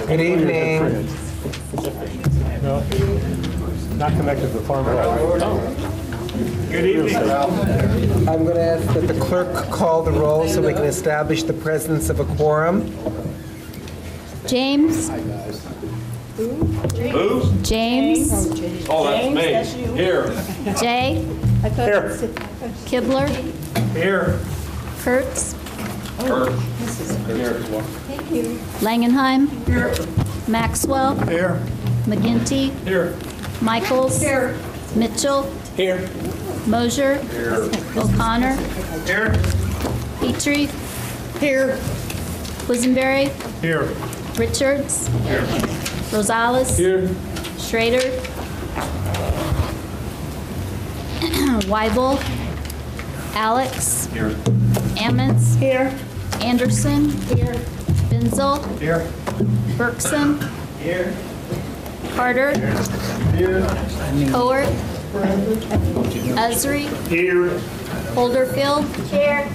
Good evening. No, not connected to the farm. Good evening. I'm going to ask that the clerk call the roll so we can establish the presence of a quorum. James? Who? James? Oh, that's me. Here. Jay? Here. Kibler? Here. Kurtz? Kurt. Langenheim? Maxwell? Here. McGinty? Here. Michaels? Mitchell? Here. Mosier? O'Connor? Here. Petrie? Here. Quisenberry? Here. Richards? Rosales? Here. Schrader? Weibel? Alex? Here. Ammons? Here. Anderson? Here. Binzel? Here. Berkson? Here. Carter? Here. Cowart? Usry? Here. Holderfield? Here.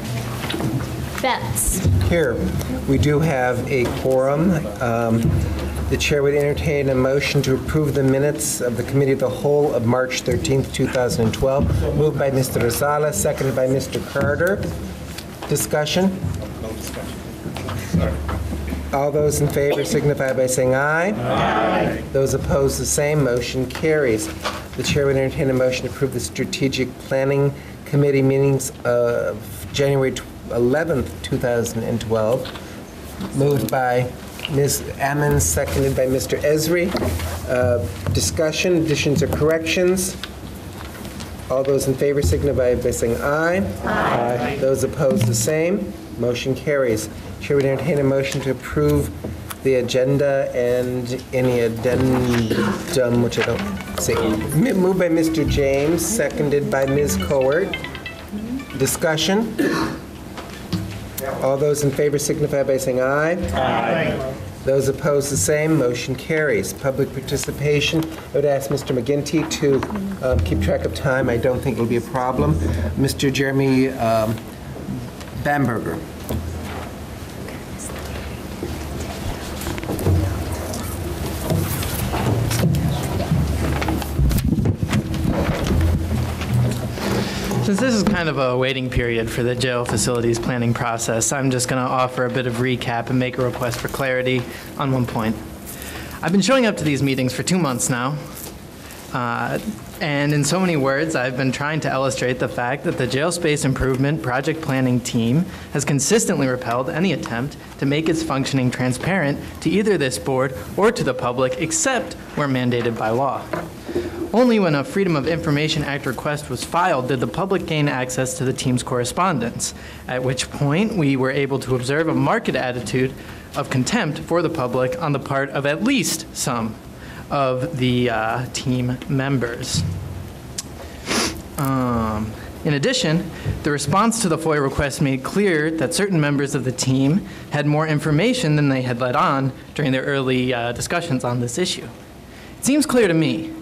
Betts? Here, we do have a quorum. The chair would entertain a motion to approve the minutes of the Committee of the Whole of March 13th, 2012. Moved by Mr. Rosales, seconded by Mr. Carter. Discussion? All those in favor signify by saying aye. Aye. Those opposed, the same. Motion carries. The chair would entertain a motion to approve the Strategic Planning Committee meetings of January 11th, 2012. Moved by Ms. Ammons, seconded by Mr. Esri. Discussion, additions or corrections? All those in favor signify by saying aye. Aye. Those opposed, the same. Motion carries. Chair would entertain a motion to approve the agenda and any addendum, which I don't see. Moved by Mr. James, seconded by Ms. Cowart. Discussion? All those in favor signify by saying aye. Aye. Those opposed, the same. Motion carries. Public participation. I would ask Mr. McGinty to keep track of time. I don't think it will be a problem. Mr. Jeremy Bamberger. Since this is kind of a waiting period for the jail facilities planning process, I'm just going to offer a bit of recap and make a request for clarity on one point. I've been showing up to these meetings for 2 months now, and in so many words, I've been trying to illustrate the fact that the jail space improvement project planning team has consistently repelled any attempt to make its functioning transparent to either this board or to the public, except where mandated by law. Only when a Freedom of Information Act request was filed did the public gain access to the team's correspondence, at which point we were able to observe a marked attitude of contempt for the public on the part of at least some of the team members. In addition, the response to the FOIA request made clear that certain members of the team had more information than they had let on during their early discussions on this issue. It seems clear to me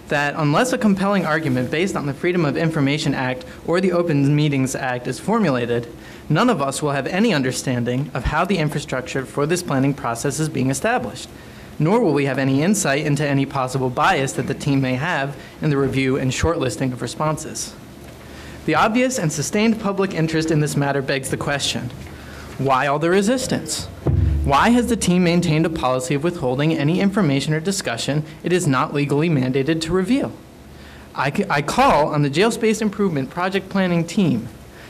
that unless a compelling argument based on the Freedom of Information Act or the Open Meetings Act is formulated, none of us will have any understanding of how the infrastructure for this planning process is being established, nor will we have any insight into any possible bias that the team may have in the review and shortlisting of responses. The obvious and sustained public interest in this matter begs the question, why all the resistance? Why has the team maintained a policy of withholding any information or discussion it is not legally mandated to reveal? I call on the Jail Space Improvement Project Planning team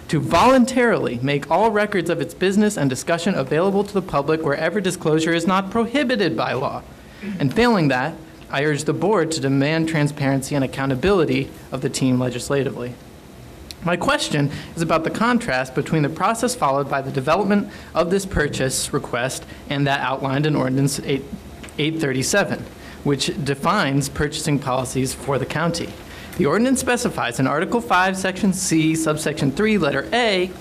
to voluntarily make all records of its business and discussion available to the public wherever disclosure is not prohibited by law. And failing that, I urge the board to demand transparency and accountability of the team legislatively. My question is about the contrast between the process followed by the development of this purchase request and that outlined in Ordinance 837, which defines purchasing policies for the county. The ordinance specifies in Article 5, Section C, subsection 3, letter A,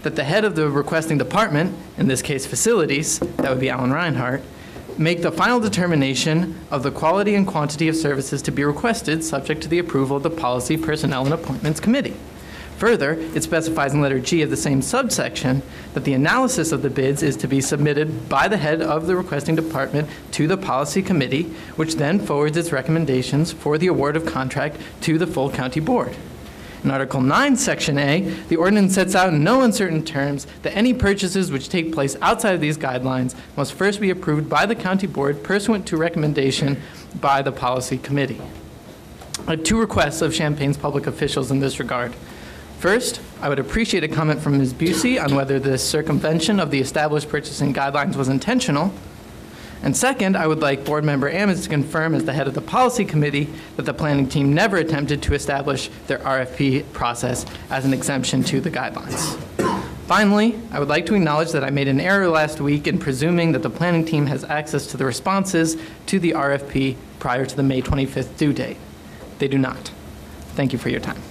that the head of the requesting department, in this case facilities, that would be Alan Reinhardt, make the final determination of the quality and quantity of services to be requested subject to the approval of the Policy, Personnel, and Appointments Committee. Further, it specifies in letter G of the same subsection that the analysis of the bids is to be submitted by the head of the requesting department to the policy committee, which then forwards its recommendations for the award of contract to the full county board. In Article 9, Section A, the ordinance sets out in no uncertain terms that any purchases which take place outside of these guidelines must first be approved by the county board pursuant to recommendation by the policy committee. I have two requests of Champaign's public officials in this regard. First, I would appreciate a comment from Ms. Busey on whether this circumvention of the established purchasing guidelines was intentional. And second, I would like Board Member Ammons to confirm as the head of the policy committee that the planning team never attempted to establish their RFP process as an exemption to the guidelines. Finally, I would like to acknowledge that I made an error last week in presuming that the planning team has access to the responses to the RFP prior to the May 25th due date. They do not. Thank you for your time.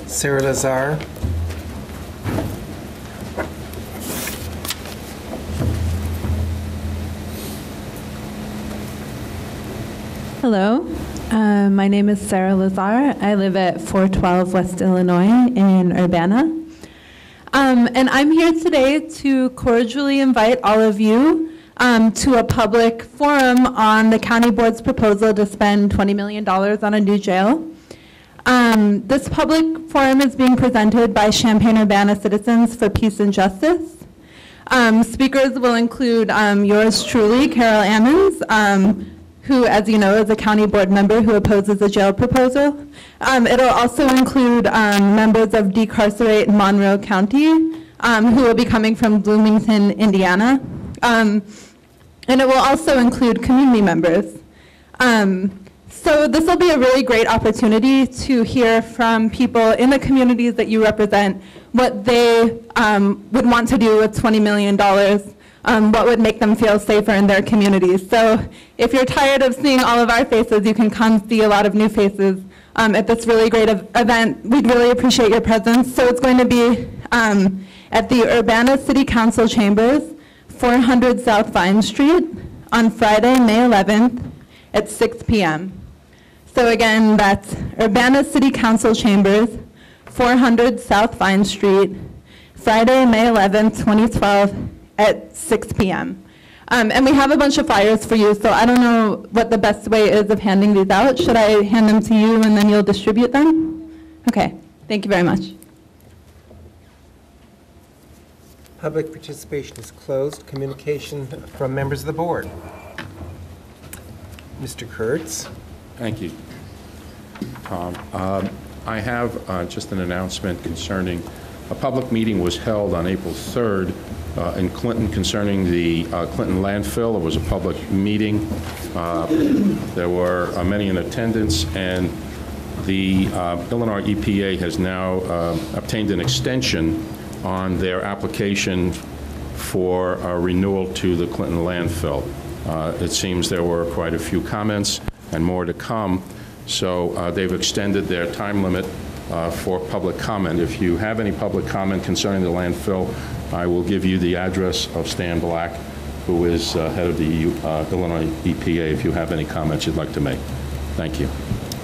Sarah Lazar. Hello, my name is Sarah Lazar. I live at 412 West Illinois in Urbana. And I'm here today to cordially invite all of you to a public forum on the county board's proposal to spend $20 million on a new jail. This public forum is being presented by Champaign-Urbana Citizens for Peace and Justice. Speakers will include yours truly, Carol Ammons, who, as you know, is a county board member who opposes the jail proposal. It'll also include members of Decarcerate Monroe County, who will be coming from Bloomington, Indiana. And it will also include community members. So this will be a really great opportunity to hear from people in the communities that you represent what they would want to do with $20 million. What would make them feel safer in their communities. So if you're tired of seeing all of our faces, you can come see a lot of new faces at this really great event. We'd really appreciate your presence. So it's going to be at the Urbana City Council Chambers, 400 South Vine Street, on Friday, May 11th at 6 p.m. So again, that's Urbana City Council Chambers, 400 South Vine Street, Friday, May 11th, 2012, at 6 p.m. And we have a bunch of flyers for you, so I don't know what the best way is of handing these out. Should I hand them to you and then you'll distribute them? Okay, thank you very much. Public participation is closed. Communication from members of the board. Mr. Kurtz. Thank you, Tom. I have just an announcement concerning a public meeting was held on April 3rd in Clinton concerning the Clinton landfill. It was a public meeting. There were many in attendance, and the Illinois EPA has now obtained an extension on their application for renewal to the Clinton landfill. It seems there were quite a few comments and more to come, so they've extended their time limit for public comment. If you have any public comment concerning the landfill, I will give you the address of Stan Black, who is head of the Illinois EPA, if you have any comments you'd like to make. Thank you.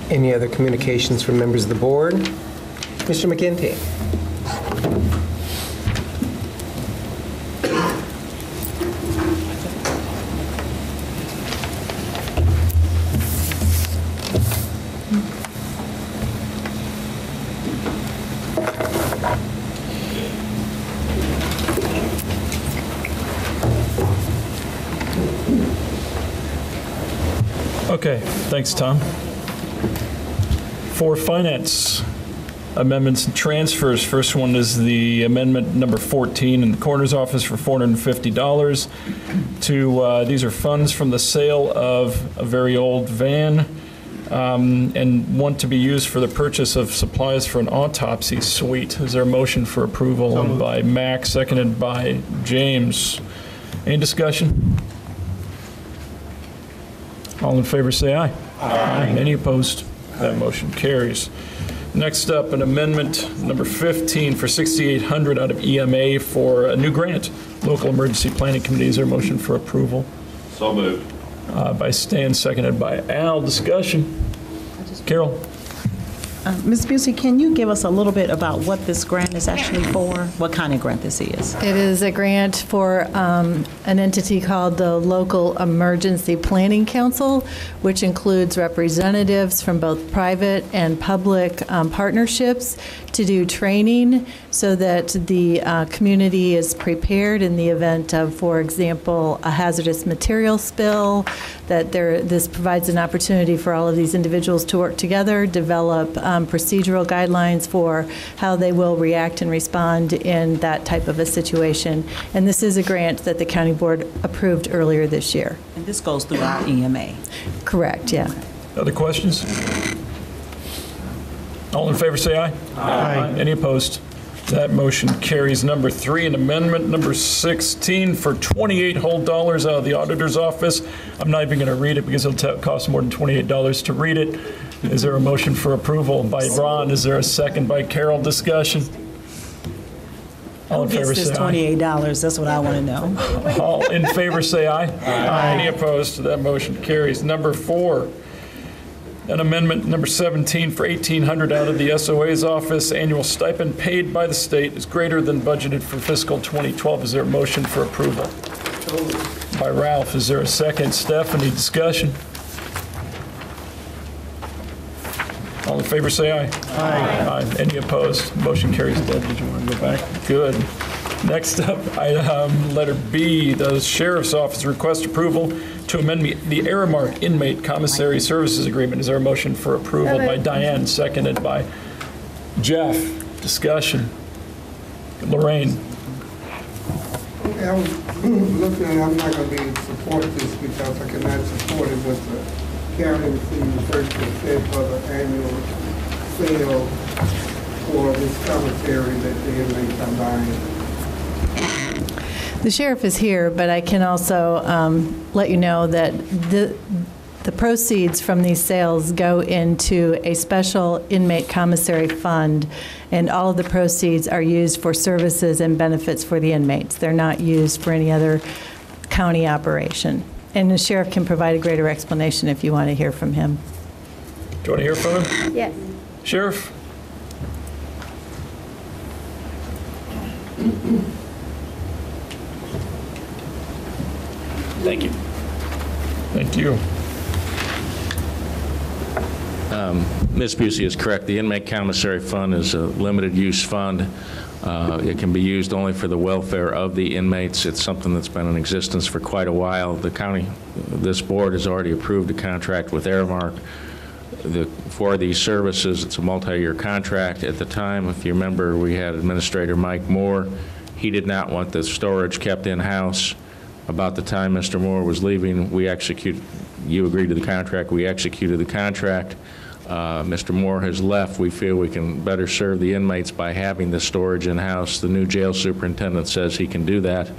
Any other communications from members of the board? Mr. McGinty. Okay, thanks, Tom. For finance amendments and transfers, first one is the amendment number 14 in the coroner's office for $450 to, these are funds from the sale of a very old van and want to be used for the purchase of supplies for an autopsy suite. Is there a motion for approval? By Mac, seconded by James. Any discussion? All in favor say aye. Aye. Any opposed? That motion carries. Next up, an amendment number 15 for $6,800 out of EMA for a new grant. Local Emergency Planning Committee. Is there a motion for approval? So moved. By Stan, seconded by Al. Discussion. Carol? Ms. Busey, can you give us a little bit about what this grant is actually for? What kind of grant this is? It is a grant for an entity called the Local Emergency Planning Council, which includes representatives from both private and public partnerships to do training so that the community is prepared in the event of, for example, a hazardous material spill, that this provides an opportunity for all of these individuals to work together, develop procedural guidelines for how they will react and respond in that type of a situation. And this is a grant that the county board approved earlier this year. And this goes through our EMA. Correct, yeah. Other questions? All in favor, say aye. Aye. Any opposed? That motion carries. Number 3, an amendment number 16 for 28 whole dollars out of the auditor's office. I'm not even going to read it because it'll cost more than $28 to read it. Is there a motion for approval by Ron? Is there a second by Carol? Discussion? All in favor, say aye. $28, that's what I want to know. All in favor, say aye. Aye. Any opposed? That motion carries. Number 4, an amendment number 17 for $1,800 out of the SOA's office. Annual stipend paid by the state is greater than budgeted for fiscal 2012. Is there a motion for approval? By Ralph. Is there a second? Stephanie, discussion? All in favor, say aye. Aye. Aye. Any opposed? Motion carries. Deb, did you want to go back? Good. Next up, letter B, the Sheriff's Office requests approval to amend the Aramark Inmate Commissary Services Agreement. Is there a motion for approval by Diane, seconded by Jeff? Discussion. Lorraine. Okay, I was looking at, I'm not going to be support this because I cannot support it with the county receiving 30% for the annual sale for this commissary that the inmates are buying. The sheriff is here, but I can also let you know that the proceeds from these sales go into a special inmate commissary fund, and all of the proceeds are used for services and benefits for the inmates. They're not used for any other county operation. And the sheriff can provide a greater explanation if you want to hear from him. Do you want to hear from him? Yes. Sheriff? Thank you. Thank you. Ms. Busey is correct. The Inmate Commissary Fund is a limited use fund. It can be used only for the welfare of the inmates. It's something that's been in existence for quite a while. The county, this board has already approved a contract with Aramark for these services. It's a multi-year contract. At the time, if you remember, we had Administrator Mike Moore. He did not want the storage kept in-house. About the time Mr. Moore was leaving, you agreed to the contract, we executed the contract. Mr. Moore has left. We feel we can better serve the inmates by having the storage in-house. The new jail superintendent says he can do that.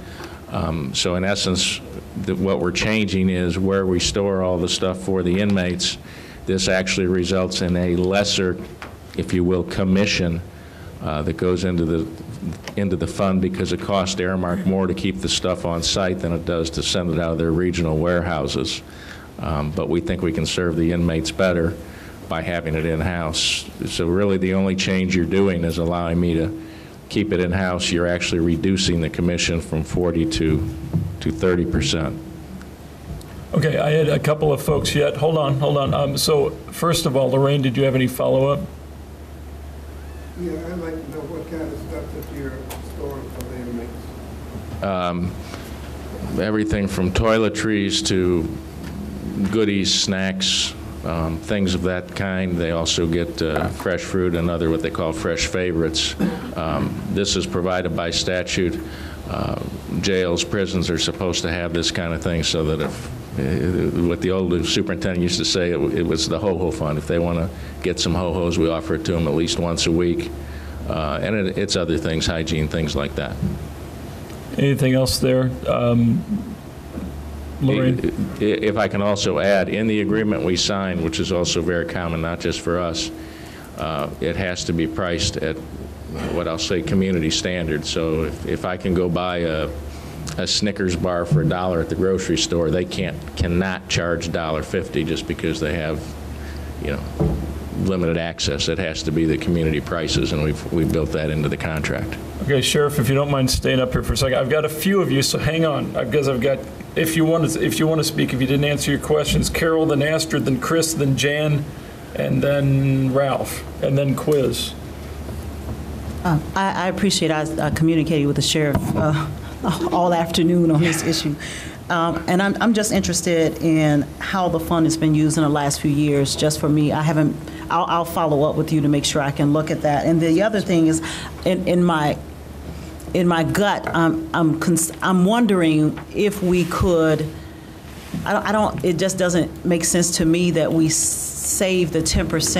So in essence, what we're changing is where we store all the stuff for the inmates. This actually results in a lesser, if you will, commission that goes into the fund because it costs Aramark more to keep the stuff on site than it does to send it out of their regional warehouses. But we think we can serve the inmates better by having it in-house. So really the only change you're doing is allowing me to keep it in-house. You're actually reducing the commission from 40 to 30%. Okay, I had a couple of folks yet. Hold on. So first of all, Lorraine, did you have any follow-up? Yeah, I'd like to know what kind of stuff that you're storing for the inmates. Everything from toiletries to goodies, snacks, things of that kind. They also get fresh fruit and other what they call fresh favorites. This is provided by statute. Jails, prisons are supposed to have this kind of thing so that if what the old superintendent used to say, it was the ho-ho fund. If they want to get some ho-hos, we offer it to them at least once a week. And it's other things, hygiene, things like that. Anything else there? Lorraine? If I can also add, in the agreement we signed, which is also very common, not just for us, it has to be priced at what I'll say community standards. So if I can go buy a Snickers bar for $1 at the grocery store, they cannot charge $1.50 just because they have, limited access. It has to be the community prices, and we've built that into the contract. Okay, Sheriff, if you don't mind staying up here for a second, I've got a few of you, so hang on, because I've got, if you want to speak, if you didn't answer your questions, Carol, then Astrid, then Chris, then Jan, and then Ralph, and then quiz. I appreciate I communicated with the sheriff all afternoon on this issue. And I'm just interested in how the fund has been used in the last few years. Just for me, I'll follow up with you to make sure I can look at that. And the other thing is, in my gut, I'm wondering if we could. It just doesn't make sense to me that we save the 10%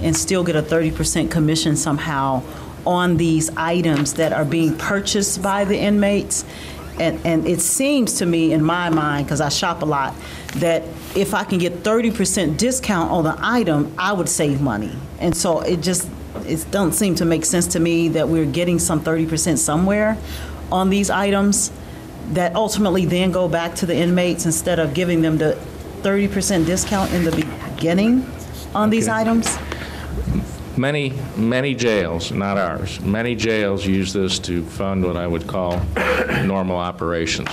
and still get a 30% commission somehow on these items that are being purchased by the inmates. And it seems to me, in my mind, because I shop a lot, that if I can get 30% discount on the item, I would save money. And so it doesn't seem to make sense to me that we're getting some 30% somewhere on these items that ultimately then go back to the inmates instead of giving them the 30% discount in the beginning on these items. Many jails, not ours, many jails use this to fund what I would call normal operations.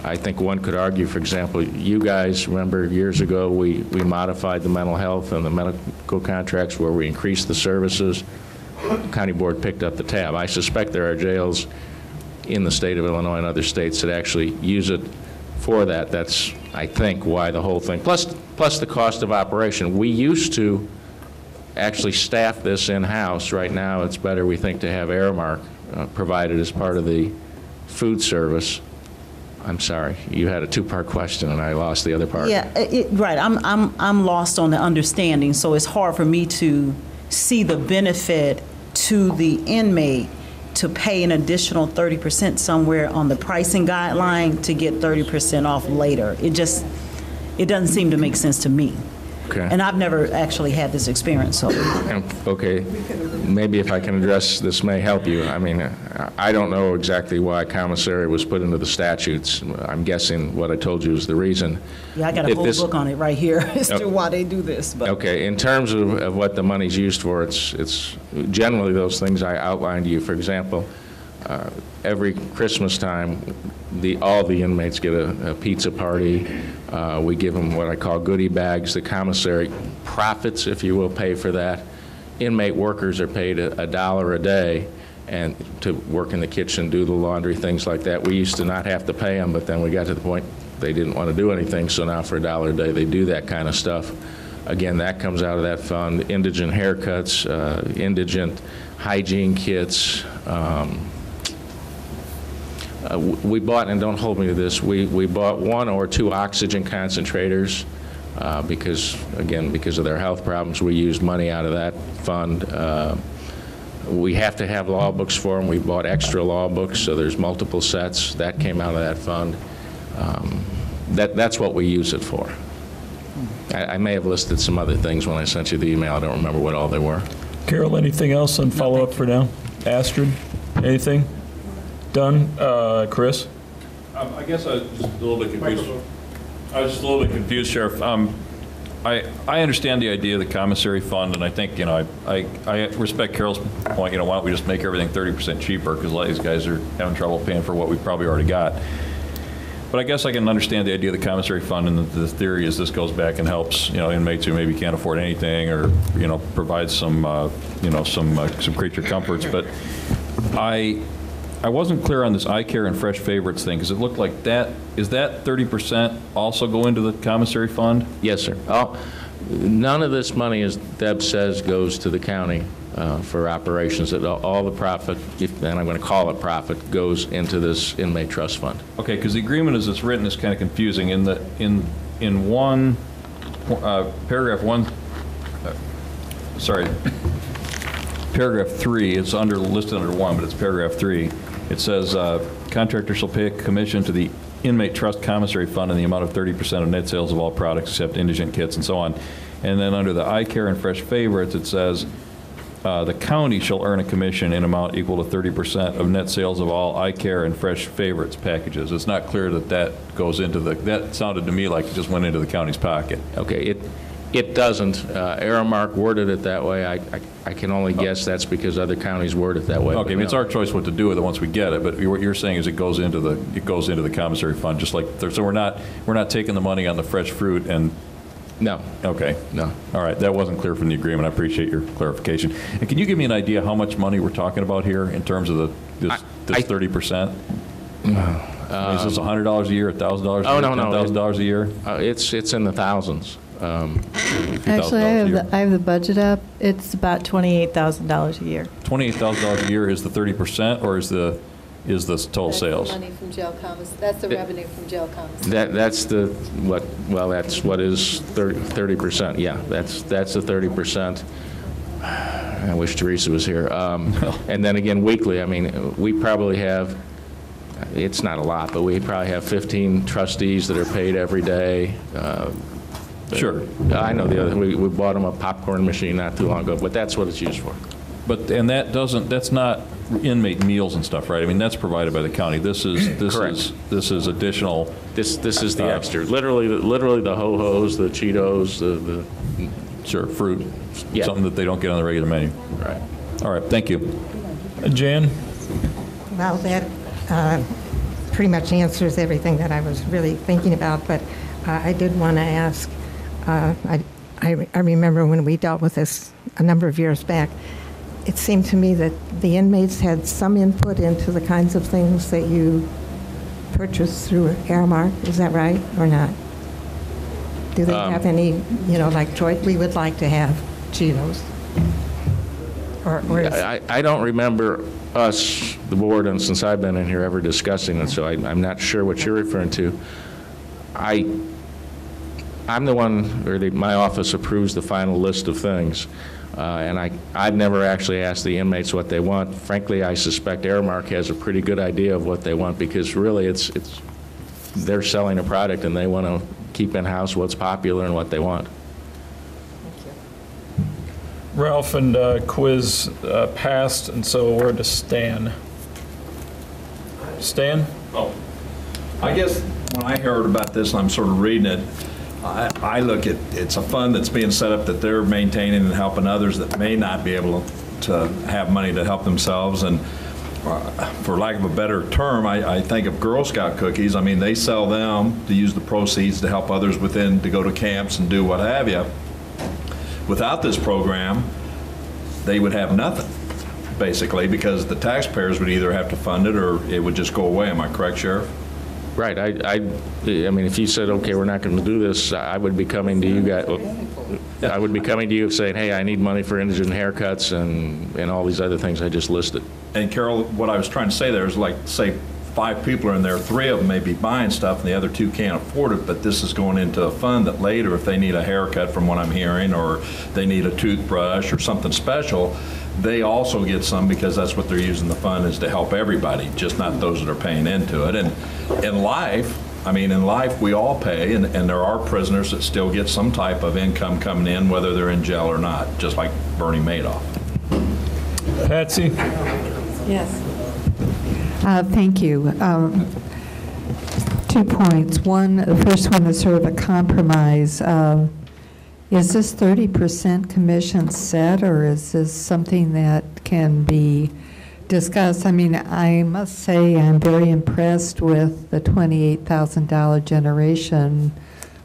I think one could argue, for example, you guys remember years ago we modified the mental health and the medical contracts where we increased the services. The county board picked up the tab. I suspect there are jails in the state of Illinois and other states that actually use it for that. That's, I think, why the whole thing, plus the cost of operation. We used to actually staff this in-house. Right now, it's better, we think, to have Aramark provided as part of the food service. I'm sorry, you had a two-part question, and I lost the other part. Yeah, right. I'm lost on the understanding, so it's hard for me to see the benefit to the inmate to pay an additional 30% somewhere on the pricing guideline to get 30% off later. It doesn't seem to make sense to me. Okay. And I've never actually had this experience, so. Okay, maybe if I can address this may help you. I mean, I don't know exactly why commissary was put into the statutes. I'm guessing what I told you is the reason. Yeah, I got a whole book on it right here as to why they do this. But. Okay, in terms of what the money's used for, it's generally those things I outlined to you. For example, every Christmas time, all the inmates get a pizza party. We give them what I call goodie bags. The commissary profits, if you will, pay for that. Inmate workers are paid $1 a day and to work in the kitchen, do the laundry, things like that. We used to not have to pay them, but then we got to the point they didn't want to do anything, so now for $1 a day they do that kind of stuff. Again, that comes out of that fund. Indigent haircuts, indigent hygiene kits. We bought, and don't hold me to this, we bought 1 or 2 oxygen concentrators because of their health problems. We used money out of that fund. We have to have law books for them. We bought extra law books, so there's multiple sets. That came out of that fund. That's what we use it for. I may have listed some other things when I sent you the email. I don't remember what all they were. Carol, anything else on follow-up for now? Astrid, anything? Done? Chris? I guess I was just a little bit confused. Sheriff. I understand the idea of the commissary fund, and I think, I respect Carol's point. Why don't we just make everything 30% cheaper, because a lot of these guys are having trouble paying for what we've probably already got. But I guess I can understand the idea of the commissary fund, and the theory is this goes back and helps, inmates who maybe can't afford anything, or, provides some, some creature comforts. But I wasn't clear on this eye care and fresh favorites thing, because it looked like is that 30% also go into the commissary fund? Yes, sir. None of this money, as Deb says, goes to the county for operations. All the profit, and I'm going to call it profit, goes into this inmate trust fund. Okay, because the agreement as it's written is kind of confusing. In one paragraph 1, paragraph 3, it's listed under 1, but it's paragraph 3. It says contractor shall pay a commission to the inmate trust commissary fund in the amount of 30% of net sales of all products except indigent kits and so on. And then under the eye care and fresh favorites, it says the county shall earn a commission in amount equal to 30% of net sales of all eye care and fresh favorites packages. It's not clear that goes into that sounded to me like it just went into the county's pocket. Okay, It doesn't. Aramark worded it that way. I can only guess that's because other counties word it that way. Okay, I mean, it's our choice what to do with it once we get it, but what you're saying is it goes into the commissary fund, just like, so we're not taking the money on the fresh fruit and. No. Okay. No. All right, that wasn't clear from the agreement. I appreciate your clarification. And can you give me an idea how much money we're talking about here in terms of this 30%? Is this $100 a year, $1,000 a year, $10,000 a year? It's in the thousands. Actually, I have the budget up. It's about $28,000 a year. $28,000 a year is the 30%, or is the total sales? That's the money from jail commissary. That's the revenue from jail commissary. That's what is 30%. Yeah, that's the 30%. I wish Teresa was here. And then again, weekly, I mean, we probably have, it's not a lot, but we probably have 15 trustees that are paid every day. Sure. I know the other, we bought them a popcorn machine not too long ago, but that's what it's used for. But, and that's not inmate meals and stuff, right? I mean, that's provided by the county. This is additional. This is the extra. Literally the ho-hos, the Cheetos, the sure, fruit. Yeah. Something that they don't get on the regular menu. Right. All right, thank you. Jan? Well, that pretty much answers everything that I was really thinking about, but I did want to ask, I remember when we dealt with this a number of years back, it seemed to me that the inmates had some input into the kinds of things that you purchased through Aramark. Is that right or not? Do they have any, like choice? We would like to have Cheetos. I don't remember us, the board, and since I've been in here, ever discussing it, so I'm not sure what you're referring to. I'm the one, or my office approves the final list of things. And I've never actually asked the inmates what they want. Frankly, I suspect Aramark has a pretty good idea of what they want, because really they're selling a product and they want to keep in-house what's popular and what they want. Ralph and quiz passed, and so we're to Stan. Stan? Oh, I guess when I heard about this and I'm sort of reading it, I look at it's a fund that's being set up that they're maintaining and helping others that may not be able to have money to help themselves. And for lack of a better term, I think of Girl Scout cookies. I mean, they sell them to use the proceeds to help others within, to go to camps and do what have you. Without this program, they would have nothing, basically, because the taxpayers would either have to fund it or it would just go away. Am I correct, Sheriff? Right. I mean, if you said, okay, we're not going to do this, I would be coming to you guys. I would be coming to you saying, hey, I need money for indigent haircuts and all these other things I just listed. And Carol, what I was trying to say there is, like, say 5 people are in there, 3 of them may be buying stuff and the other 2 can't afford it, but this is going into a fund that later, if they need a haircut from what I'm hearing, or they need a toothbrush or something special, they also get some, because that's what they're using the fund, is to help everybody, just not those that are paying into it. And in life, I mean, in life we all pay, and there are prisoners that still get some type of income coming in, whether they're in jail or not, just like Bernie Madoff. Patsy? Yes. Thank you. 2 points. The first one is sort of a compromise. Is this 30% commission set, or is this something that can be discussed? I mean, I must say I'm very impressed with the $28,000 generation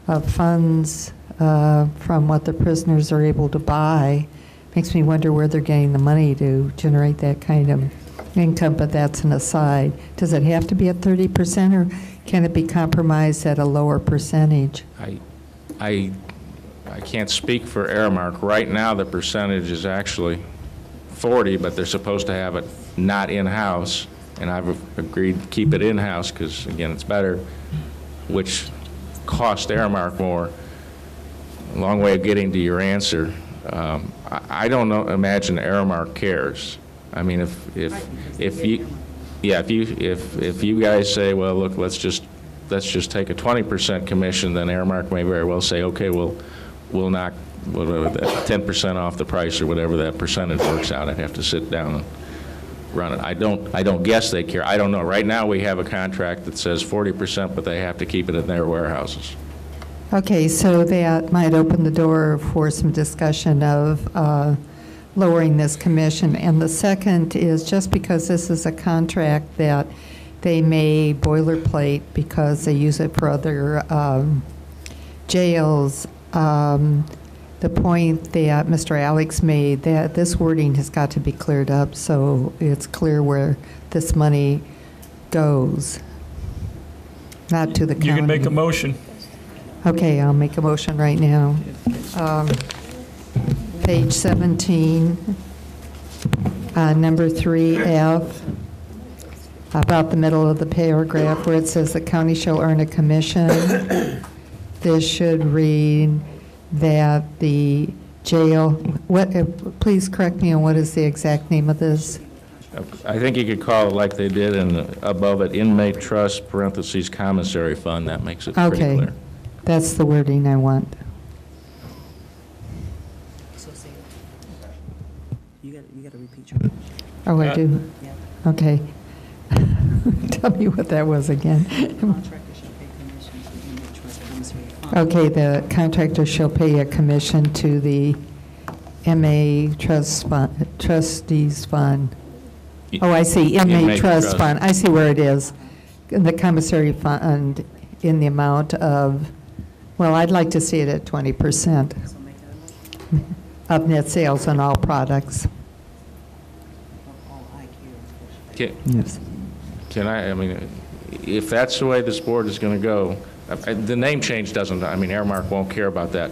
of funds from what the prisoners are able to buy. Makes me wonder where they're getting the money to generate that kind of income, but that's an aside. Does it have to be at 30%, or can it be compromised at a lower percentage? I can't speak for Aramark. Right now, the percentage is actually 40, but they're supposed to have it not in-house, and I've agreed to keep it in-house because, again, it's better, which cost Aramark more. A long way of getting to your answer. I don't imagine Aramark cares. I mean, if you guys say, well, look, let's just take a 20% commission, then Aramark may very well say, okay, we'll knock whatever that 10% off the price or whatever that percentage works out. I'd have to sit down and run it. I don't guess they care. I don't know. Right now we have a contract that says 40%, but they have to keep it in their warehouses. Okay, so that might open the door for some discussion of lowering this commission. And the second is just because this is a contract that they may boilerplate because they use it for other jails. The point that Mr. Alex made, that this wording has got to be cleared up so it's clear where this money goes, not to the county. You can make a motion. Okay, I'll make a motion right now. Page 17, number 3F, about the middle of the paragraph where it says the county shall earn a commission. This should read that the jail, please correct me on what is the exact name of this? I think you could call it like they did above it, inmate trust, parentheses, commissary fund. That makes it pretty clear. Okay, that's the wording I want. You got to repeat your. Oh, I do? Yeah. Okay. Tell me what that was again. Okay, the contractor shall pay a commission to the MA trustees fund. Oh, I see, inmate trust fund. I see where it is. The commissary fund in the amount of, well, I'd like to see it at 20% of net sales on all products. Yes. Can I mean, if that's the way this board is going to go, the name change doesn't, I mean, Airmark won't care about that.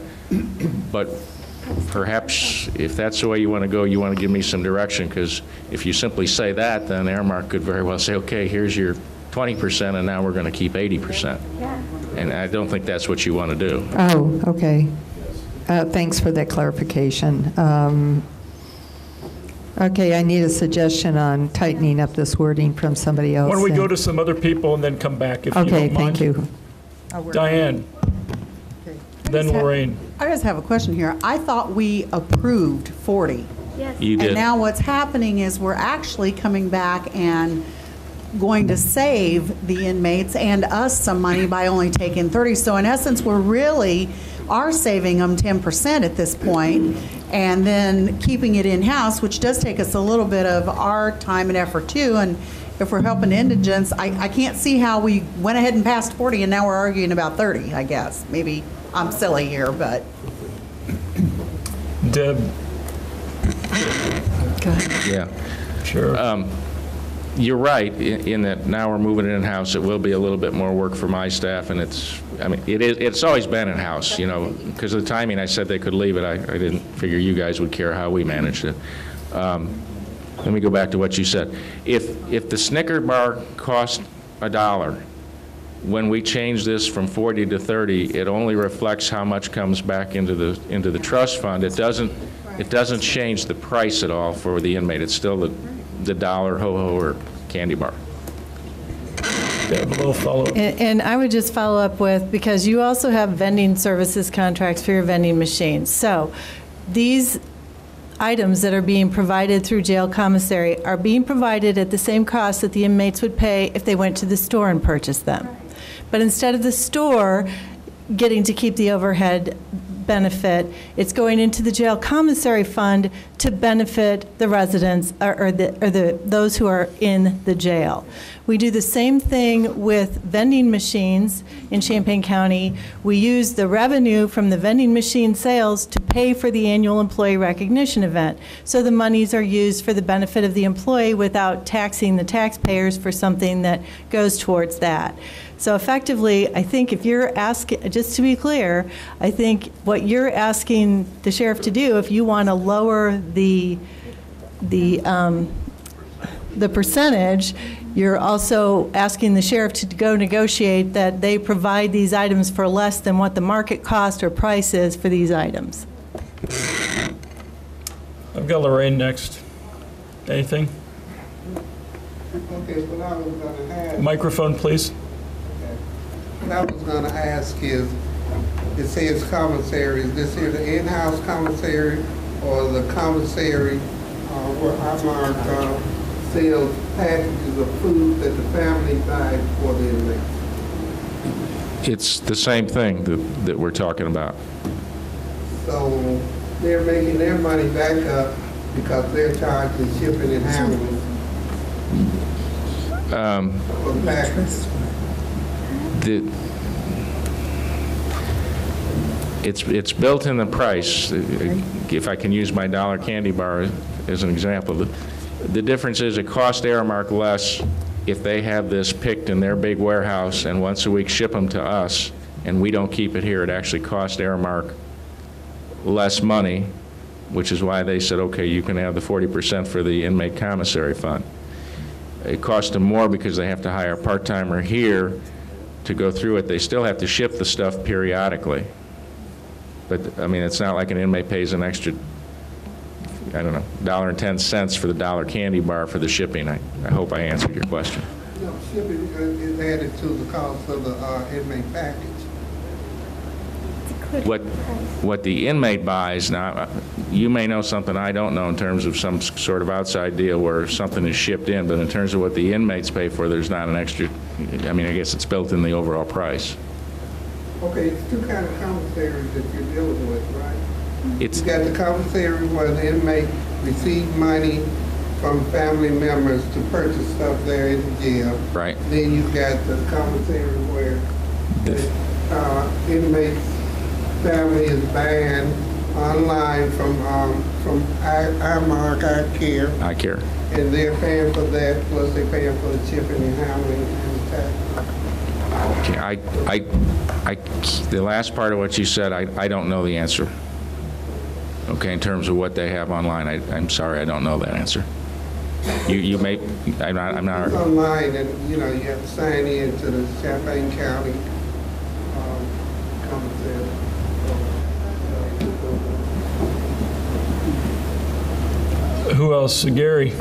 But perhaps if that's the way you want to go, you want to give me some direction, because if you simply say that, then Airmark could very well say, okay, here's your 20%, and now we're going to keep 80%. Yeah. And I don't think that's what you want to do. Oh, okay. Thanks for that clarification. Okay, I need a suggestion on tightening up this wording from somebody else. Why don't we go to some other people and then come back if you don't mind? Okay, thank you. Diane. Then Lorraine. I just have a question here. I thought we approved 40. Yes. You did. And now what's happening is we're actually coming back and going to save the inmates and us some money by only taking 30. So in essence, we're really are saving them 10% at this point, and then keeping it in-house, which does take us a little bit of our time and effort too. And if we're helping indigents, I can't see how we went ahead and passed 40 and now we're arguing about 30, I guess. Maybe I'm silly here, but. Deb. Go ahead. Yeah. Sure. You're right in that now we're moving it in-house. It will be a little bit more work for my staff, and it's always been in-house, you know, because of the timing. I said they could leave it. I didn't figure you guys would care how we managed it. Let me go back to what you said. If the Snicker bar cost $1, when we change this from 40 to 30, it only reflects how much comes back into the trust fund. It doesn't change the price at all for the inmate. It's still the dollar ho-ho or candy bar. A little follow-up. And I would just follow up with, because you also have vending services contracts for your vending machines. So these items that are being provided through jail commissary are being provided at the same cost that the inmates would pay if they went to the store and purchased them. But instead of the store getting to keep the overhead benefit, it's going into the jail commissary fund to benefit the residents or those who are in the jail. We do the same thing with vending machines in Champaign County. We use the revenue from the vending machine sales to pay for the annual employee recognition event. So the monies are used for the benefit of the employee without taxing the taxpayers for something that goes towards that. So effectively, I think if you're asking, just to be clear, I think what you're asking the sheriff to do, if you want to lower the percentage, you're also asking the sheriff to go negotiate that they provide these items for less than what the market cost or price is for these items. I've got Lorraine next. Anything? Okay, what I was going to ask. Microphone, please. What I was going to ask is, it says commissary. Is this here the in-house commissary or the commissary where I marked sales packages of food that the family buys for the inmates? It's the same thing that we're talking about. So they're making their money back up because they're charged with shipping and handling for the package. It's built in the price. If I can use my dollar candy bar as an example, the difference is it costs Aramark less if they have this picked in their big warehouse and once a week ship them to us, and we don't keep it here. It actually costs Aramark less money, which is why they said, okay, you can have the 40% for the inmate commissary fund. It costs them more because they have to hire a part-timer here to go through it. They still have to ship the stuff periodically. But, I mean, it's not like an inmate pays an extra, I don't know, $1.10 for the dollar candy bar for the shipping. I hope I answered your question. No, shipping is added to the cost of the inmate package. What the inmate buys, now, you may know something I don't know in terms of some sort of outside deal where something is shipped in, but in terms of what the inmates pay for, there's not an extra, I mean, I guess it's built in the overall price. Okay, it's two kind of commissaries that you're dealing with, right? You got the commissary where the inmate receive money from family members to purchase stuff there in the jail. Right. Then you've got the commissary where the inmate's family is banned online from Aramark I care. and they're paying for that, plus they're paying for the shipping and handling and the tax. Okay, the last part of what you said, I don't know the answer. Okay, in terms of what they have online, I'm sorry, I don't know that answer. You may, I'm not. It's online, and you have to sign in to the Champaign County commissary. Who else? Gary?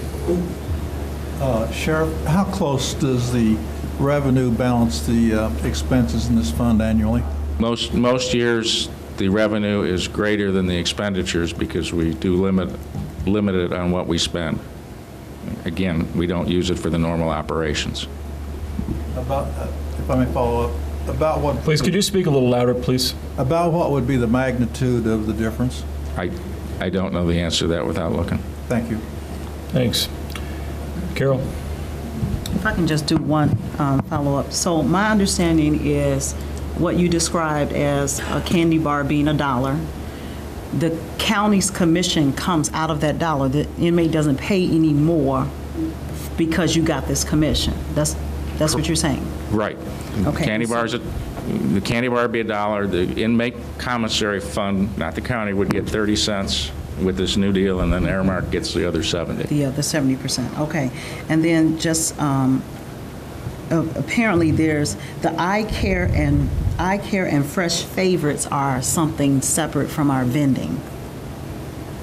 Sheriff, how close does the revenue balance the expenses in this fund annually? Most years, the revenue is greater than the expenditures because we do limit it on what we spend. Again, we don't use it for the normal operations. About, if I may follow up, about what... Please, could you speak a little louder, please? About what would be the magnitude of the difference? I don't know the answer to that without looking. Thank you. Thanks. Carol? If I can just do one follow-up. So my understanding is what you described as a candy bar being $1. The county's commission comes out of that $1. The inmate doesn't pay any more because you got this commission. That's what you're saying? Right. Okay. The candy bar would be $1. The inmate commissary fund, not the county, would get 30 cents with this new deal, and then Aramark gets the other 70. The other 70%. Okay. And then just apparently there's the eye care and fresh favorites are something separate from our vending.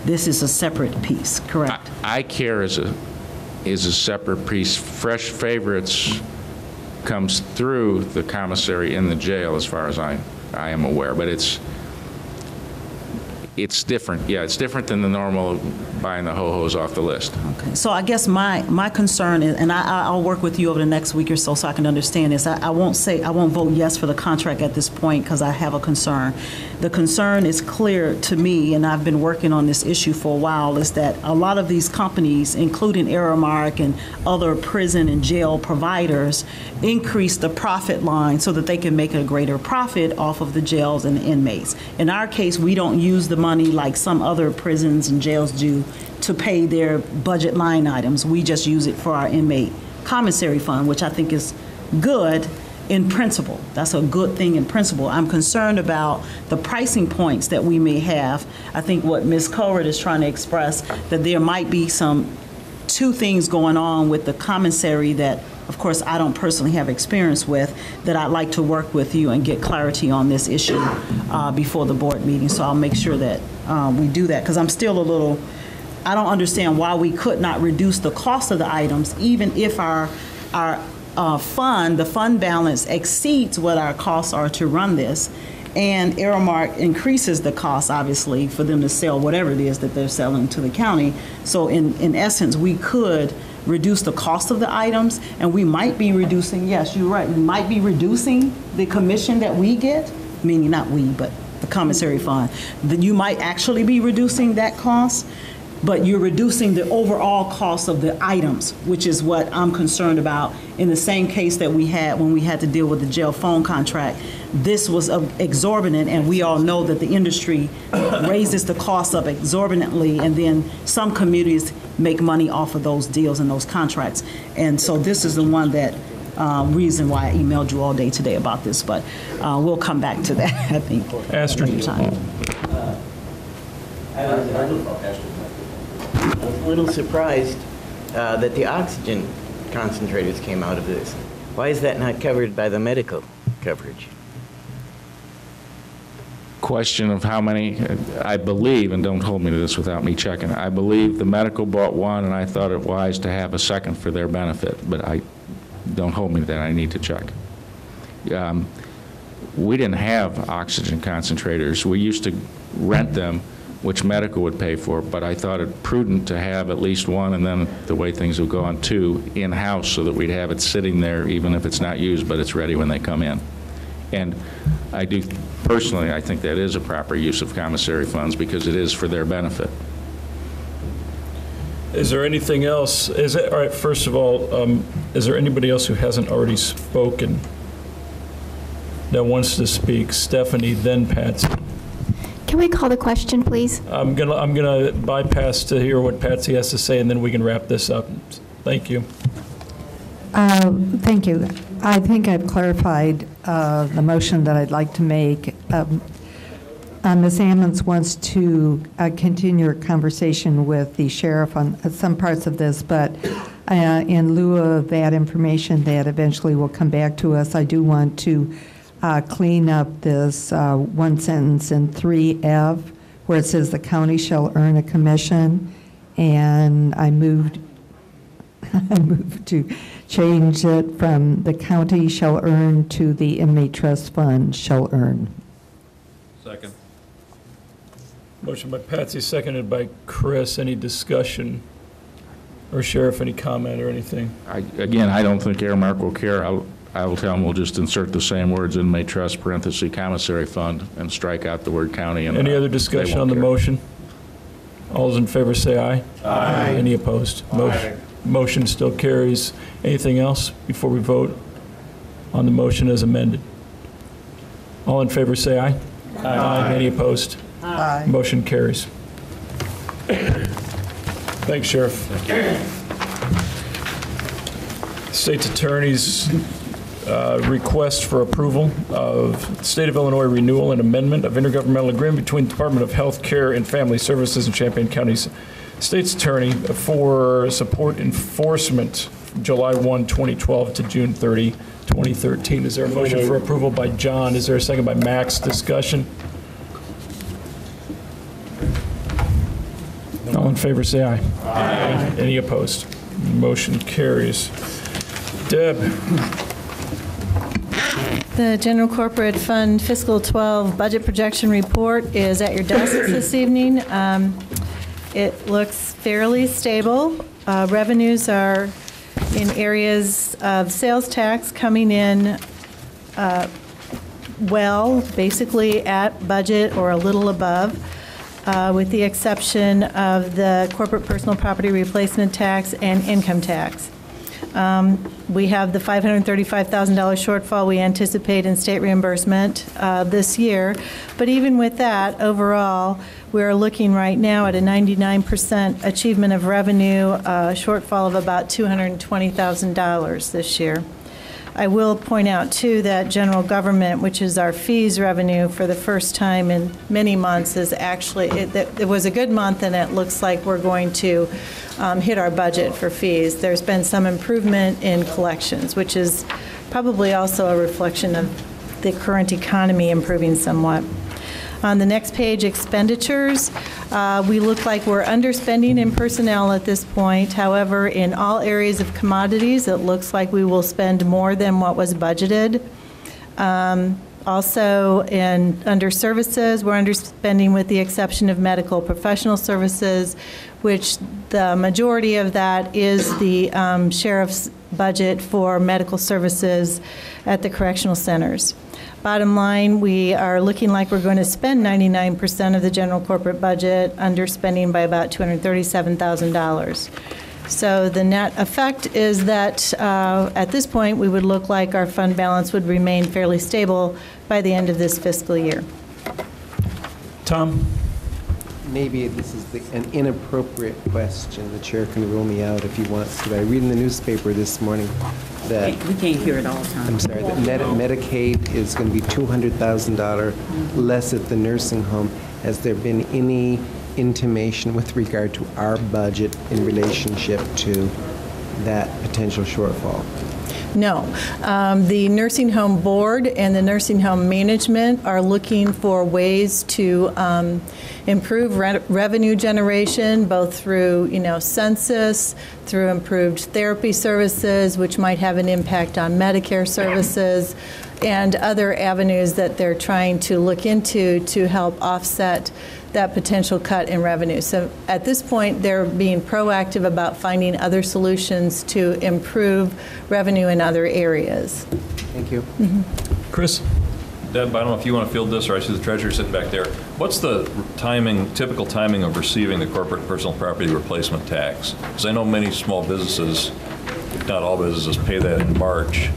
This is a separate piece, correct? Eye care is a separate piece. Fresh favorites comes through the commissary in the jail, as far as I am aware, but it's different. Yeah, it's different than the normal buying the ho-hos off the list. Okay. So I guess my concern is, and I'll work with you over the next week or so I can understand this. I won't vote yes for the contract at this point because I have a concern. The concern is clear to me, and I've been working on this issue for a while, is that a lot of these companies, including Aramark and other prison and jail providers, increase the profit line so that they can make a greater profit off of the jails and the inmates. In our case, we don't use the money like some other prisons and jails do to pay their budget line items. We just use it for our inmate commissary fund, which I think is good in principle. That's a good thing in principle. I'm concerned about the pricing points that we may have. I think what Ms. Colrett is trying to express, that there might be two things going on with the commissary that, of course, I don't personally have experience with, that I'd like to work with you and get clarity on this issue before the board meeting. So I'll make sure that we do that, because I'm still a little, I don't understand why we could not reduce the cost of the items, even if our fund, the fund balance exceeds what our costs are to run this. And Aramark increases the cost, obviously, for them to sell whatever it is that they're selling to the county. So in essence, we could reduce the cost of the items, and we might be reducing, yes, you're right, we might be reducing the commission that we get, meaning not we, but the commissary fund. Then you might actually be reducing that cost, but you're reducing the overall cost of the items, which is what I'm concerned about. In the same case that we had when we had to deal with the jail phone contract, this was exorbitant, and we all know that the industry raises the cost up exorbitantly, and then some communities make money off of those deals and those contracts. And so this is the one that reason why I emailed you all day today about this, but we'll come back to that, I think. Astrid. I was a little surprised that the oxygen concentrators came out of this. Why is that not covered by the medical coverage? Question of how many, I believe, and don't hold me to this without me checking, I believe the medical bought one, and I thought it wise to have a second for their benefit, but don't hold me to that, I need to check. We didn't have oxygen concentrators. We used to rent them, which medical would pay for, but I thought it prudent to have at least one, and then the way things would go on, two in-house, so that we'd have it sitting there even if it's not used, but it's ready when they come in. And I do, personally, I think that is a proper use of commissary funds because it is for their benefit. Is there anything else? All right, first of all, is there anybody else who hasn't already spoken that wants to speak? Stephanie, then Patsy. Can we call the question, please? I'm gonna bypass to hear what Patsy has to say, and then we can wrap this up. Thank you. Thank you. I think I've clarified the motion that I'd like to make. Ms. Ammons wants to continue her conversation with the sheriff on some parts of this, but in lieu of that information that eventually will come back to us, I do want to clean up this one sentence in 3F where it says the county shall earn a commission, and I moved to change it from the county shall earn to the inmate trust fund shall earn. Second. Motion by Patsy, seconded by Chris. Any discussion? Or Sheriff, any comment or anything? Again, I don't think Airmark will care. I will tell them we'll just insert the same words, inmate trust, parenthesis, commissary fund, and strike out the word county. And any other discussion on the motion? All those in favor say aye. Aye. Any opposed? Aye. Motion still carries. Anything else before we vote on the motion as amended? All in favor say aye. Aye. Any opposed? Aye. Motion carries. Thanks, Sheriff. State's Attorney's request for approval of State of Illinois renewal and amendment of intergovernmental agreement between the Department of Health Care and Family Services and Champaign County's State's Attorney for support enforcement July 1, 2012 to June 30, 2013. Is there a motion for approval by John? Is there a second by Max? Discussion? All in favor say aye. Aye. Any opposed? Motion carries. Deb. The General Corporate Fund Fiscal 12 Budget Projection Report is at your desk this evening. It looks fairly stable. Revenues are in areas of sales tax coming in well, basically at budget or a little above, with the exception of the corporate personal property replacement tax and income tax. We have the $535,000 shortfall we anticipate in state reimbursement this year. But even with that, overall, we're looking right now at a 99% achievement of revenue, shortfall of about $220,000 this year. I will point out, too, that general government, which is our fees revenue for the first time in many months, is actually, it was a good month, and it looks like we're going to hit our budget for fees. There's been some improvement in collections, which is probably also a reflection of the current economy improving somewhat. On the next page, expenditures. We look like we're underspending in personnel at this point. However, in all areas of commodities, it looks like we will spend more than what was budgeted. Also, under services, we're underspending with the exception of medical professional services, which the majority of that is the sheriff's budget for medical services at the correctional centers. Bottom line, we are looking like we're going to spend 99% of the general corporate budget, underspending by about $237,000. So the net effect is that at this point, we would look like our fund balance would remain fairly stable by the end of this fiscal year. Tom? Maybe this is an inappropriate question. The chair can rule me out if he wants to. But I read in the newspaper this morning that... We can't hear it all, Tom. I'm sorry, that Medicaid is going to be $200,000 less at the nursing home. Has there been any intimation with regard to our budget in relationship to that potential shortfall? No. The nursing home board and the nursing home management are looking for ways to improve revenue generation, both through, census, through improved therapy services, which might have an impact on Medicare services, and other avenues that they're trying to look into to help offset that potential cut in revenue. So at this point, they're being proactive about finding other solutions to improve revenue in other areas. Thank you. Chris? Deb, I don't know if you want to field this, or I see the treasurer sitting back there. What's the typical timing of receiving the corporate personal property replacement tax? Because I know many small businesses, if not all businesses, pay that in March.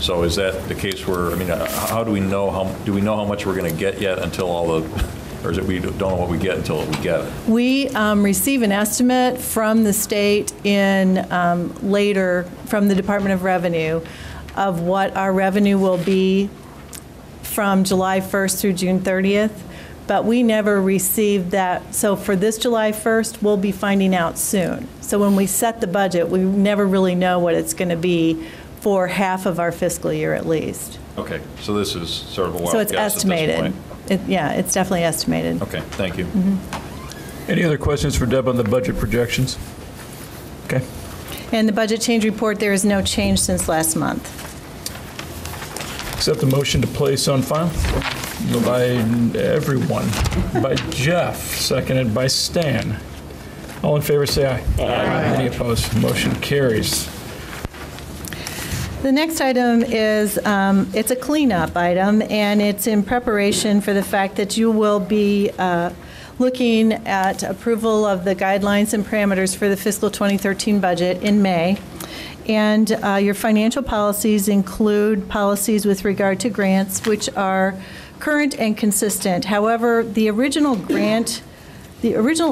So is that the case where, how do we know how much we're going to get yet until all the, or is it we don't know what we get until we get it? We receive an estimate from the state later from the Department of Revenue of what our revenue will be from July 1st through June 30th, but we never received that. So for this July 1st, we'll be finding out soon. So when we set the budget, we never really know what it's going to be for half of our fiscal year at least. Okay, so this is sort of a wild So it's guess estimated. at this point. Yeah, it's definitely estimated. Okay, thank you. Any other questions for Deb on the budget projections? Okay. And the budget change report, there is no change since last month. Accept the motion to place on file by everyone. By Jeff, seconded by Stan. All in favor, say aye. Aye. Any opposed? Motion carries. The next item is, it's a cleanup item, and it's in preparation for the fact that you will be looking at approval of the guidelines and parameters for the fiscal 2013 budget in May. And your financial policies include policies with regard to grants, which are current and consistent. However, the original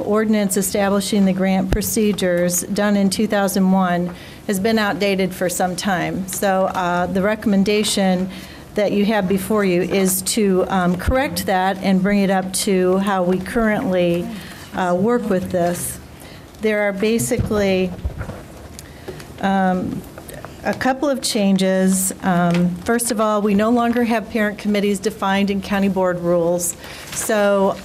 ordinance establishing the grant procedures done in 2001 has been outdated for some time. So the recommendation that you have before you is to correct that and bring it up to how we currently work with this. There are basically a couple of changes. First of all, we no longer have parent committees defined in county board rules. So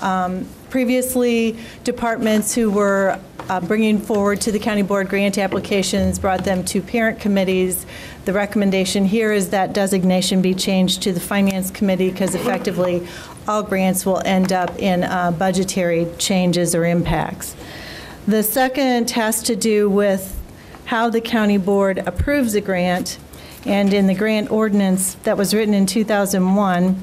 previously, departments who were bringing forward to the county board grant applications brought them to parent committees. The recommendation here is that designation be changed to the finance committee because effectively all grants will end up in budgetary changes or impacts. The second has to do with how the county board approves a grant, and in the grant ordinance that was written in 2001,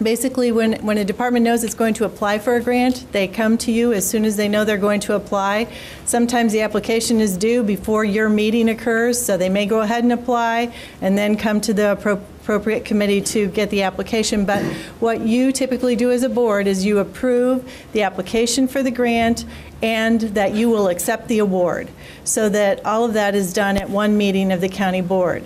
basically when a department knows it's going to apply for a grant, they come to you as soon as they know they're going to apply. Sometimes the application is due before your meeting occurs, so they may go ahead and apply and then come to the appropriate committee to get the application. But what you typically do as a board is you approve the application for the grant and that you will accept the award, so that all of that is done at one meeting of the county board.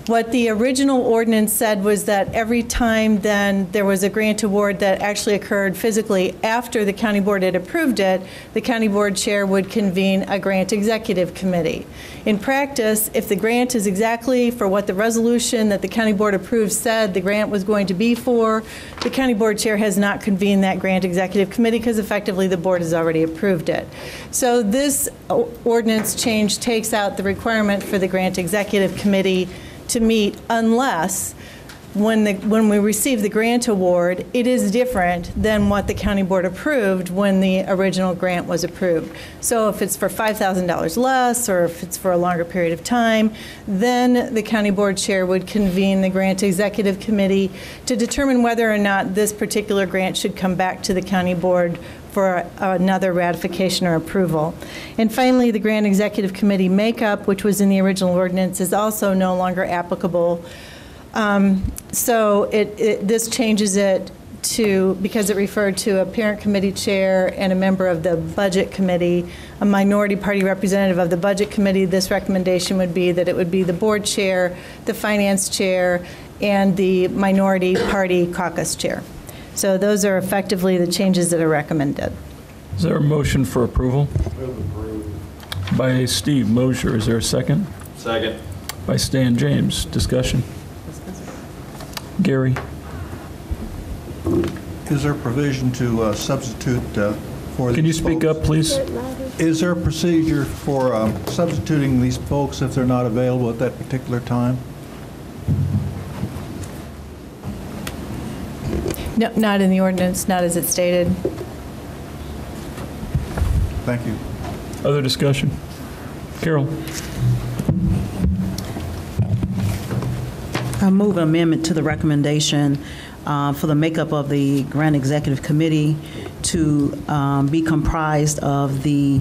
What the original ordinance said was that every time then there was a grant award that actually occurred physically after the county board had approved it, the county board chair would convene a grant executive committee. In practice, if the grant is exactly for what the resolution that the county board approved said the grant was going to be for, the county board chair has not convened that grant executive committee because effectively the board has already approved it. So this ordinance change takes out the requirement for the grant executive committee to meet unless when we receive the grant award, it is different than what the county board approved when the original grant was approved. So if it's for $5,000 less, or if it's for a longer period of time, then the county board chair would convene the grant executive committee to determine whether or not this particular grant should come back to the county board for another ratification or approval. And finally, the grant executive committee makeup, which was in the original ordinance, is also no longer applicable. So this changes it to, because it referred to a parent committee chair and a member of the budget committee, a minority party representative of the budget committee, this recommendation would be that it would be the board chair, the finance chair, and the minority party caucus chair. So those are effectively the changes that are recommended. Is there a motion for approval? By Steve Mosier. Is there a second? Second. By Stan James. Discussion. Gary? Is there a provision to substitute for these Can you speak folks? up, please? Is there a procedure for substituting these folks if they're not available at that particular time? No, not in the ordinance, not as it's stated. Thank you. Other discussion? Carol? I move an amendment to the recommendation for the makeup of the Grant Executive Committee to be comprised of the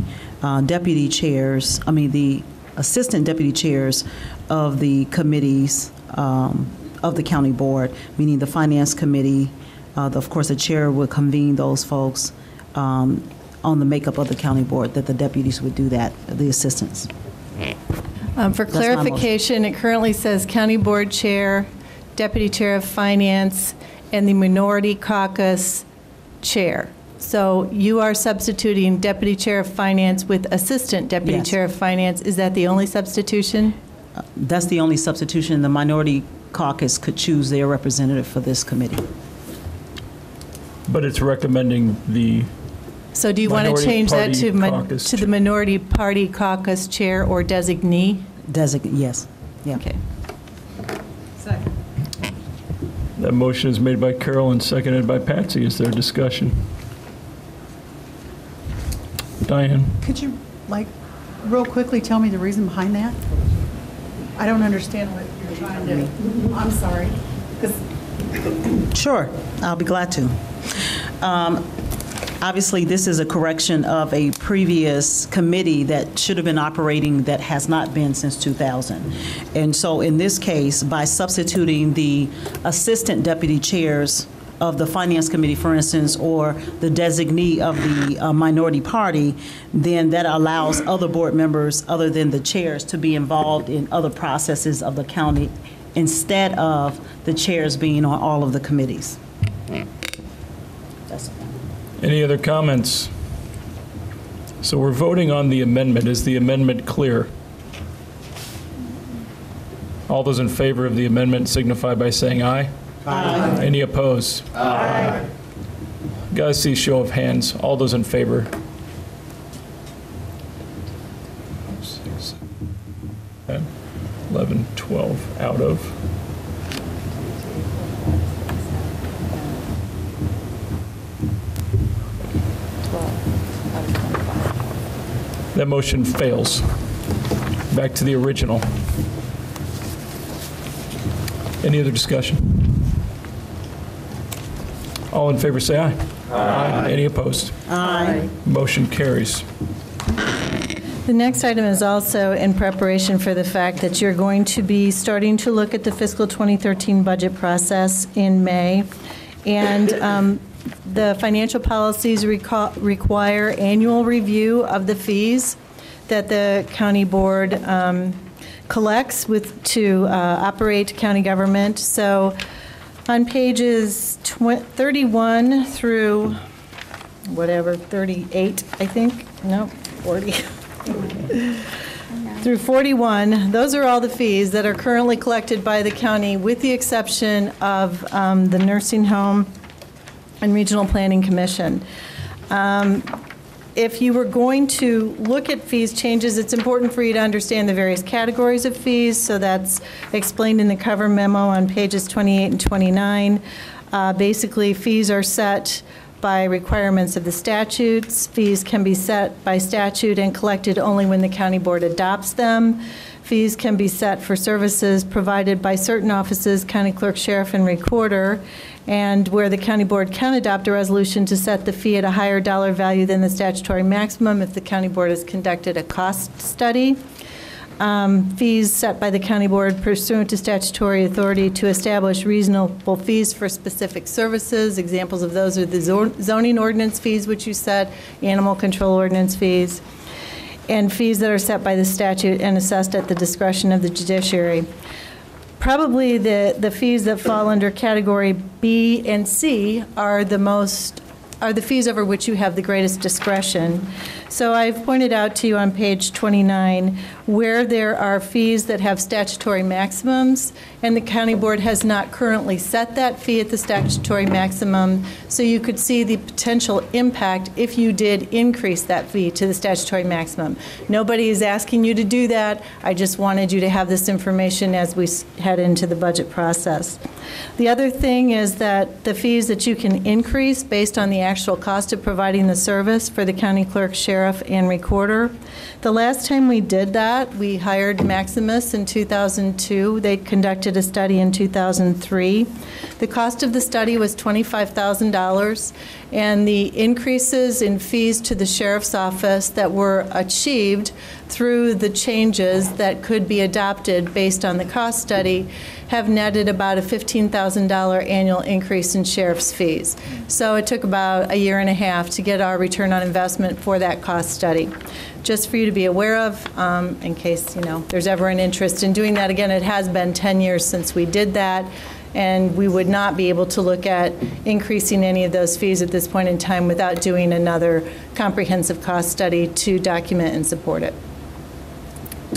deputy chairs, the assistant deputy chairs of the committees of the county board, meaning the finance committee. Of course, the chair would convene those folks on the makeup of the county board, that the deputies would do that, the assistants. For clarification, it currently says county board chair, deputy chair of finance, and the minority caucus chair. So you are substituting deputy chair of finance with assistant deputy Yes. chair of finance. Is that the only substitution? That's the only substitution. The minority caucus could choose their representative for this committee. But it's recommending the So do you want to Minority change that Party Caucus to the minority party caucus chair or designee? Yes. Yeah. Okay. That motion is made by Carol and seconded by Patsy. Is there discussion? Diane? Could you, real quickly tell me the reason behind that? I don't understand what you're trying to do. I'm sorry. Sure, I'll be glad to. Obviously, this is a correction of a previous committee that should have been operating that has not been since 2000. And so in this case, by substituting the assistant deputy chairs of the finance committee, for instance, or the designee of the minority party, then that allows other board members other than the chairs to be involved in other processes of the county instead of the chairs being on all of the committees. That's Any other comments? So we're voting on the amendment. Is the amendment clear? All those in favor of the amendment signify by saying aye. Aye. Any opposed? Aye. Guys, see show of hands. All those in favor? 6, 10, 11, 12 out of. That motion fails. Back to the original. Any other discussion? All in favor say aye. Aye. Any opposed? Aye. Motion carries. The next item is also in preparation for the fact that you're going to be starting to look at the fiscal 2013 budget process in May. And the financial policies require annual review of the fees that the county board collects to operate county government. So on pages 31 through 38, I think, no, 40. Through 41, those are all the fees that are currently collected by the county, with the exception of the nursing home and Regional Planning Commission. if you were going to look at fees changes, it's important for you to understand the various categories of fees. So that's explained in the cover memo on pages 28 and 29. Basically, fees are set by requirements of the statutes. Fees can be set by statute and collected only when the county board adopts them. Fees can be set for services provided by certain offices, county clerk, sheriff, and recorder, and where the county board can adopt a resolution to set the fee at a higher dollar value than the statutory maximum if the county board has conducted a cost study. Fees set by the county board pursuant to statutory authority to establish reasonable fees for specific services. Examples of those are the zoning ordinance fees, which you set, animal control ordinance fees, and fees that are set by the statute and assessed at the discretion of the judiciary. Probably the fees that fall under category B and C are the fees over which you have the greatest discretion. So I've pointed out to you on page 29 where there are fees that have statutory maximums, and the county board has not currently set that fee at the statutory maximum, so you could see the potential impact if you did increase that fee to the statutory maximum. Nobody is asking you to do that. I just wanted you to have this information as we head into the budget process. The other thing is that the fees that you can increase based on the actual cost of providing the service for the county clerk, sheriff, and recorder. The last time we did that, we hired Maximus in 2002. They conducted a study in 2003. The cost of the study was $25,000, and the increases in fees to the sheriff's office that were achieved through the changes that could be adopted based on the cost study have netted about a $15,000 annual increase in sheriff's fees. So it took about a year and a half to get our return on investment for that cost study. Just for you to be aware of, in case there's ever an interest in doing that. Again, it has been 10 years since we did that, and we would not be able to look at increasing any of those fees at this point in time without doing another comprehensive cost study to document and support it.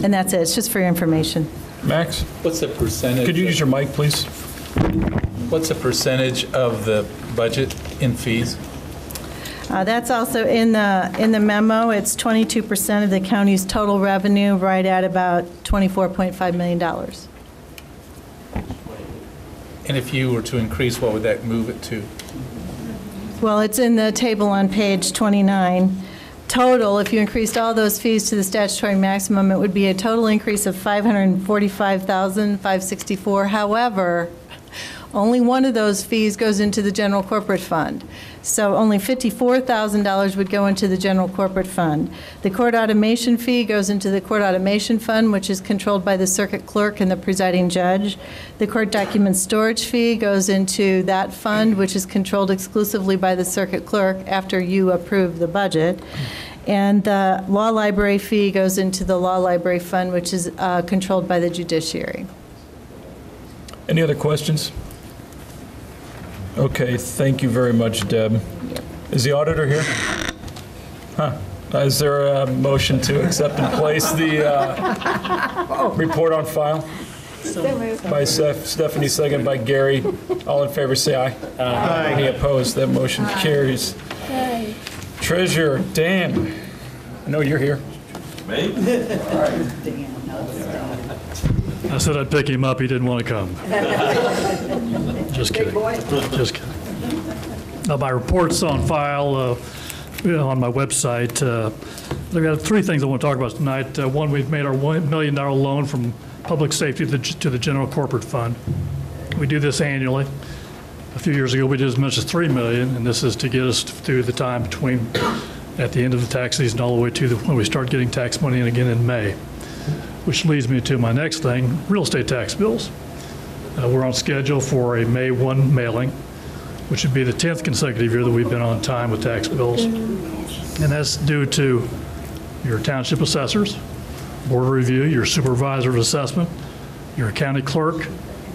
And that's it. It's just for your information. Max? What's the percentage? Could you use your mic, please? What's the percentage of the budget in fees? That's also in the memo. It's 22% of the county's total revenue, right at about $24.5 million. And if you were to increase, what would that move it to? Well, it's in the table on page 29. Total, if you increased all those fees to the statutory maximum, it would be a total increase of $545,564. However, only one of those fees goes into the general corporate fund. So only $54,000 would go into the general corporate fund. The court automation fee goes into the court automation fund, which is controlled by the circuit clerk and the presiding judge. The court document storage fee goes into that fund, which is controlled exclusively by the circuit clerk after you approve the budget. And the law library fee goes into the law library fund, which is controlled by the judiciary. Any other questions? Okay, thank you very much, Deb. Is the auditor here? Huh. Is there a motion to accept and place the report on file? By Stephanie, second by Gary. All in favor, say aye. Aye. Any opposed? That motion carries. Aye. Treasurer, Dan, I know you're here. Me? I said I'd pick him up. He didn't want to come. Just kidding. Just kidding. My report's on file on my website. I've got three things I want to talk about tonight. One, we've made our $1 million loan from public safety to the general corporate fund. We do this annually. A few years ago, we did as much as $3 million, and this is to get us through the time between at the end of the tax season all the way to when we start getting tax money in again in May. Which leads me to my next thing, real estate tax bills. We're on schedule for a May 1 mailing, which would be the 10th consecutive year that we've been on time with tax bills. And that's due to your township assessors, board of review, your supervisor of assessment, your county clerk,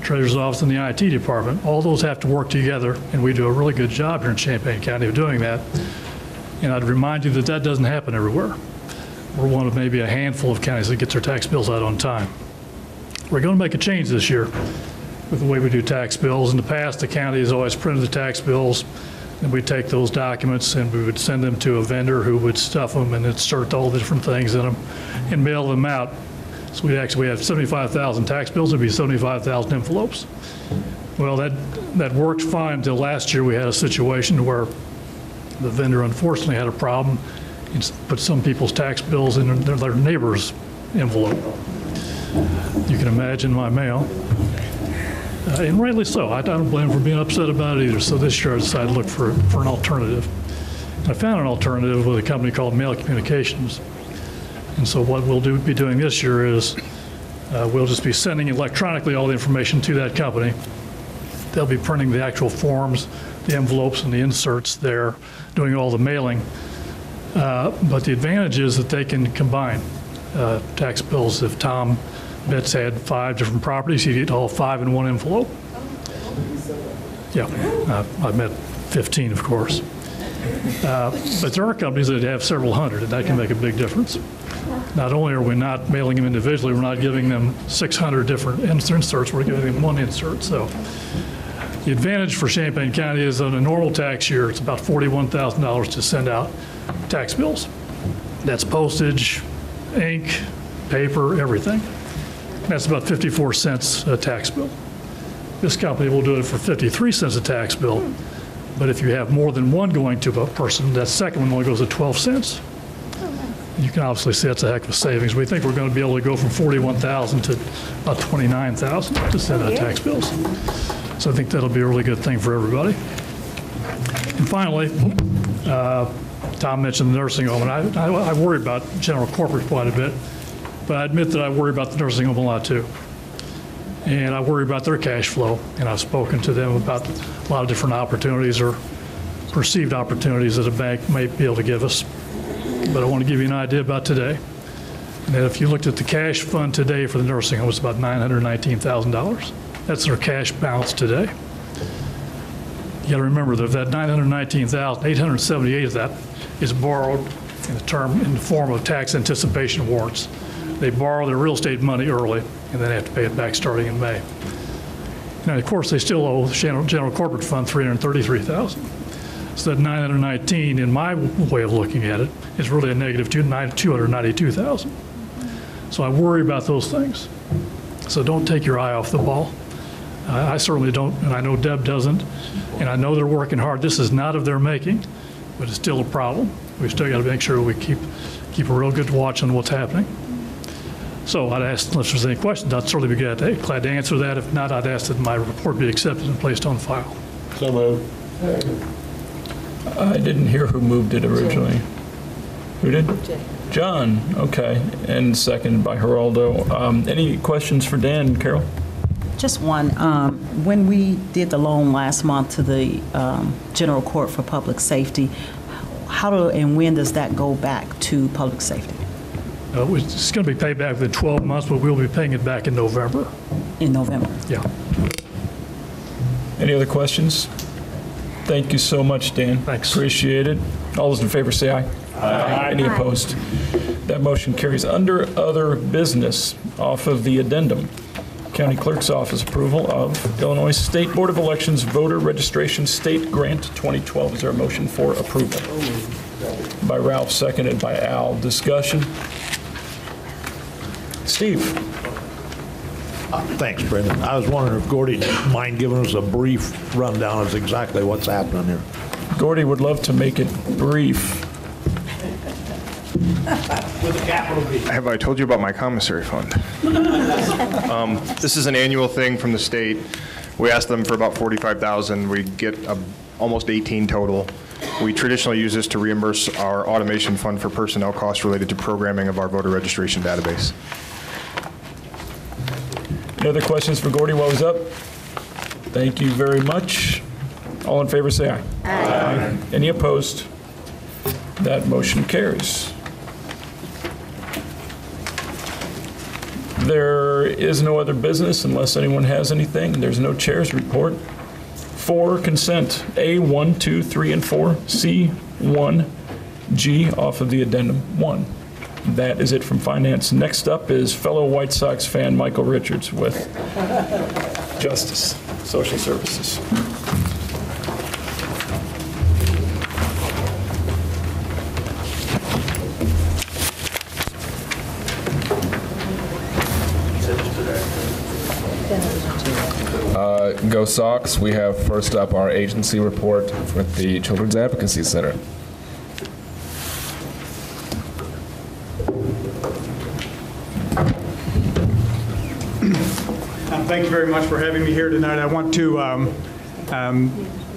treasurer's office, and the IT department. All those have to work together, and we do a really good job here in Champaign County of doing that. And I'd remind you that that doesn't happen everywhere. We're one of maybe a handful of counties that gets their tax bills out on time. We're going to make a change this year with the way we do tax bills. In the past, the county has always printed the tax bills And we'd take those documents and we would send them to a vendor who would stuff them and insert all the different things in them and mail them out. So we have 75,000 tax bills, it'd be 75,000 envelopes. Well, that worked fine until last year we had a situation where the vendor unfortunately had a problem and put some people's tax bills in their neighbor's envelope. You can imagine my mail. And rightly so. I don't blame them for being upset about it either. So this year I decided to look for an alternative. And I found an alternative with a company called Mail Communications. And so what we'll be doing this year is we'll just be sending electronically all the information to that company. They'll be printing the actual forms, the envelopes, and the inserts there, doing all the mailing. But the advantage is that they can combine tax bills. If Tom Betts had 5 different properties, he'd get all 5 in one envelope. Yeah, I met 15, of course. But there are companies that have several hundred, and that can make a big difference. Not only are we not mailing them individually, we're not giving them 600 different inserts, we're giving them one insert. So the advantage for Champaign County is on a normal tax year, it's about $41,000 to send out tax bills. That's postage, ink, paper, everything. That's about 54 cents a tax bill. This company will do it for 53 cents a tax bill. But if you have more than one going to a person, that second one only goes to 12 cents. You can obviously see that's a heck of a savings. We think we're going to be able to go from 41,000 to about 29,000 to send out tax bills. So I think that'll be a really good thing for everybody. And finally, Tom mentioned the nursing home, and I worry about general corporate quite a bit, but I admit that I worry about the nursing home a lot too. And I worry about their cash flow, and I've spoken to them about a lot of different opportunities or perceived opportunities that a bank may be able to give us. But I want to give you an idea about today. And that if you looked at the cash fund today for the nursing home, it's about $919,000. That's their cash balance today. You got to remember that that $919,000, $878 of that is borrowed in the form of tax anticipation warrants. They borrow their real estate money early, and then have to pay it back starting in May. Now, of course, they still owe the general corporate fund $333,000. So that 919, in my way of looking at it, is really a negative $292,000. So I worry about those things. So don't take your eye off the ball. I certainly don't, and I know Deb doesn't, and I know they're working hard. This is not of their making, but it's still a problem. We've still got to make sure we keep a real good watch on what's happening. So I'd ask, unless there's any questions, I'd certainly be glad to answer that. If not, I'd ask that my report be accepted and placed on file. So moved. I didn't hear who moved it originally. Who did? John, okay. And seconded by Geraldo. Any questions for Dan, Carol? Just one. When we did the loan last month to the General Court for Public Safety, and when does that go back to Public Safety? It's going to be paid back within 12 months, but we'll be paying it back in November. In November? Yeah. Any other questions? Thank you so much, Dan. Thanks. Appreciate it. All those in favor say aye. Aye. Any opposed? That motion carries. Under other business, off of the addendum, County Clerk's Office approval of Illinois State Board of Elections Voter Registration State Grant 2012. Is there a motion for approval? By Ralph, seconded by Al. Discussion? Steve. Thanks, Brendan. I was wondering if Gordy mind giving us a brief rundown of exactly what's happening here. Gordy would love to make it brief. With a capital B. Have I told you about my commissary fund? This is an annual thing from the state. We ask them for about $45,000. We get almost 18 total. We traditionally use this to reimburse our automation fund for personnel costs related to programming of our voter registration database. Any other questions for Gordy while he's up? Thank you very much. All in favor say aye. Aye. Any opposed? That motion carries. There is no other business unless anyone has anything. There's no chair's report. 4, consent. A, 1, 2, 3, and 4. C, 1, G, off of the addendum 1. That is it from finance. Next up is fellow White Sox fan Michael Richards with Justice, Social Services. Go Sox. We have first up our agency report for the Children's Advocacy Center. Thank you very much for having me here tonight. I want to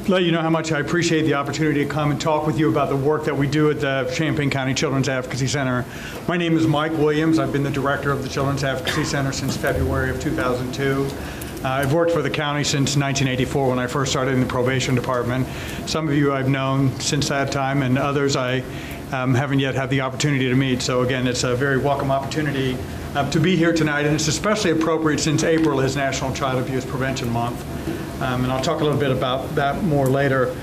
let you know how much I appreciate the opportunity to come and talk with you about the work that we do at the Champaign County Children's Advocacy Center. My name is Mike Williams. I've been the director of the Children's Advocacy Center since February of 2002. I've worked for the county since 1984 when I first started in the probation department. Some of you I've known since that time, and others I haven't yet had the opportunity to meet. So again, it's a very welcome opportunity to be here tonight, and it's especially appropriate since April is National Child Abuse Prevention Month. And I'll talk a little bit about that more later.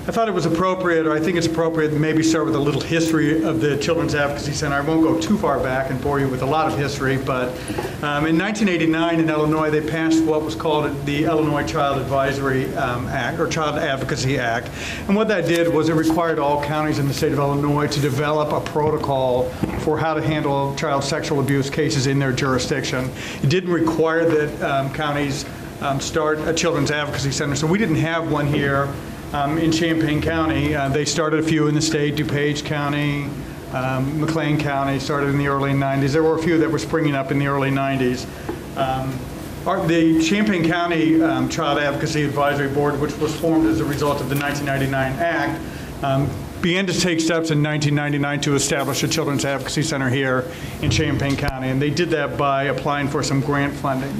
I thought it was appropriate, or I think it's appropriate, to maybe start with a little history of the Children's Advocacy Center. I won't go too far back and bore you with a lot of history, but in 1989 in Illinois, they passed what was called the Illinois Child Advisory Act, or Child Advocacy Act. And what that did was it required all counties in the state of Illinois to develop a protocol for how to handle child sexual abuse cases in their jurisdiction. It didn't require that counties start a Children's Advocacy Center, so we didn't have one here in Champaign County. They started a few in the state, DuPage County, McLean County, started in the early 90s. There were a few that were springing up in the early 90s. The Champaign County Child Advocacy Advisory Board, which was formed as a result of the 1999 Act, began to take steps in 1999 to establish a Children's Advocacy Center here in Champaign County, and they did that by applying for some grant funding.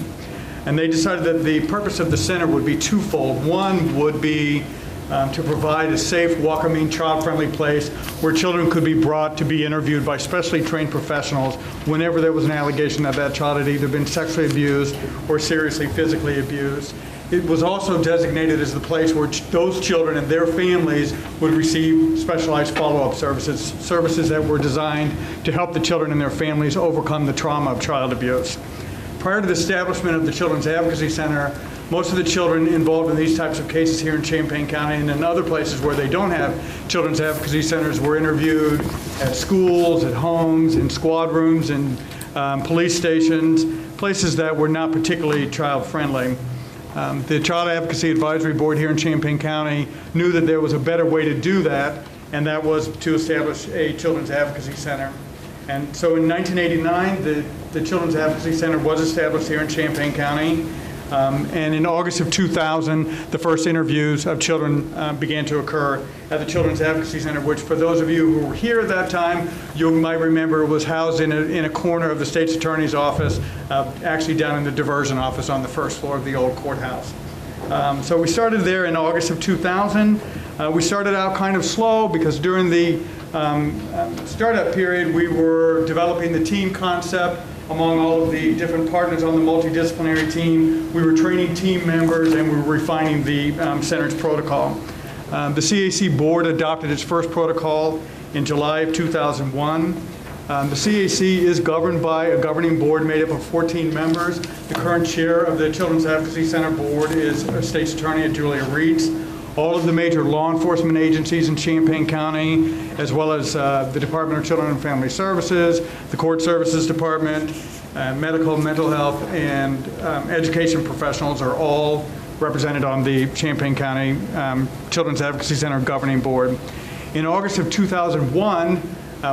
And they decided that the purpose of the center would be twofold. One would be to provide a safe, welcoming, child-friendly place where children could be brought to be interviewed by specially trained professionals whenever there was an allegation that that child had either been sexually abused or seriously physically abused. It was also designated as the place where those children and their families would receive specialized follow-up services that were designed to help the children and their families overcome the trauma of child abuse. Prior to the establishment of the Children's Advocacy Center, most of the children involved in these types of cases here in Champaign County and in other places where they don't have Children's Advocacy Centers were interviewed at schools, at homes, in squad rooms, in police stations, places that were not particularly child-friendly. The Child Advocacy Advisory Board here in Champaign County knew that there was a better way to do that, and that was to establish a Children's Advocacy Center. And so in 1989, the Children's Advocacy Center was established here in Champaign County. And in August of 2000, the first interviews of children began to occur at the Children's Advocacy Center, which for those of you who were here at that time, you might remember was housed in a corner of the state's attorney's office, actually down in the diversion office on the first floor of the old courthouse. So we started there in August of 2000. We started out kind of slow because during the startup period, we were developing the team concept among all of the different partners on the multidisciplinary team. We were training team members and we were refining the center's protocol. The CAC board adopted its first protocol in July of 2001. The CAC is governed by a governing board made up of 14 members. The current chair of the Children's Advocacy Center board is our State's Attorney Julia Reitz. All of the major law enforcement agencies in Champaign County, as well as the Department of Children and Family Services, the Court Services Department, medical, mental health, and education professionals are all represented on the Champaign County Children's Advocacy Center Governing Board. In August of 2001,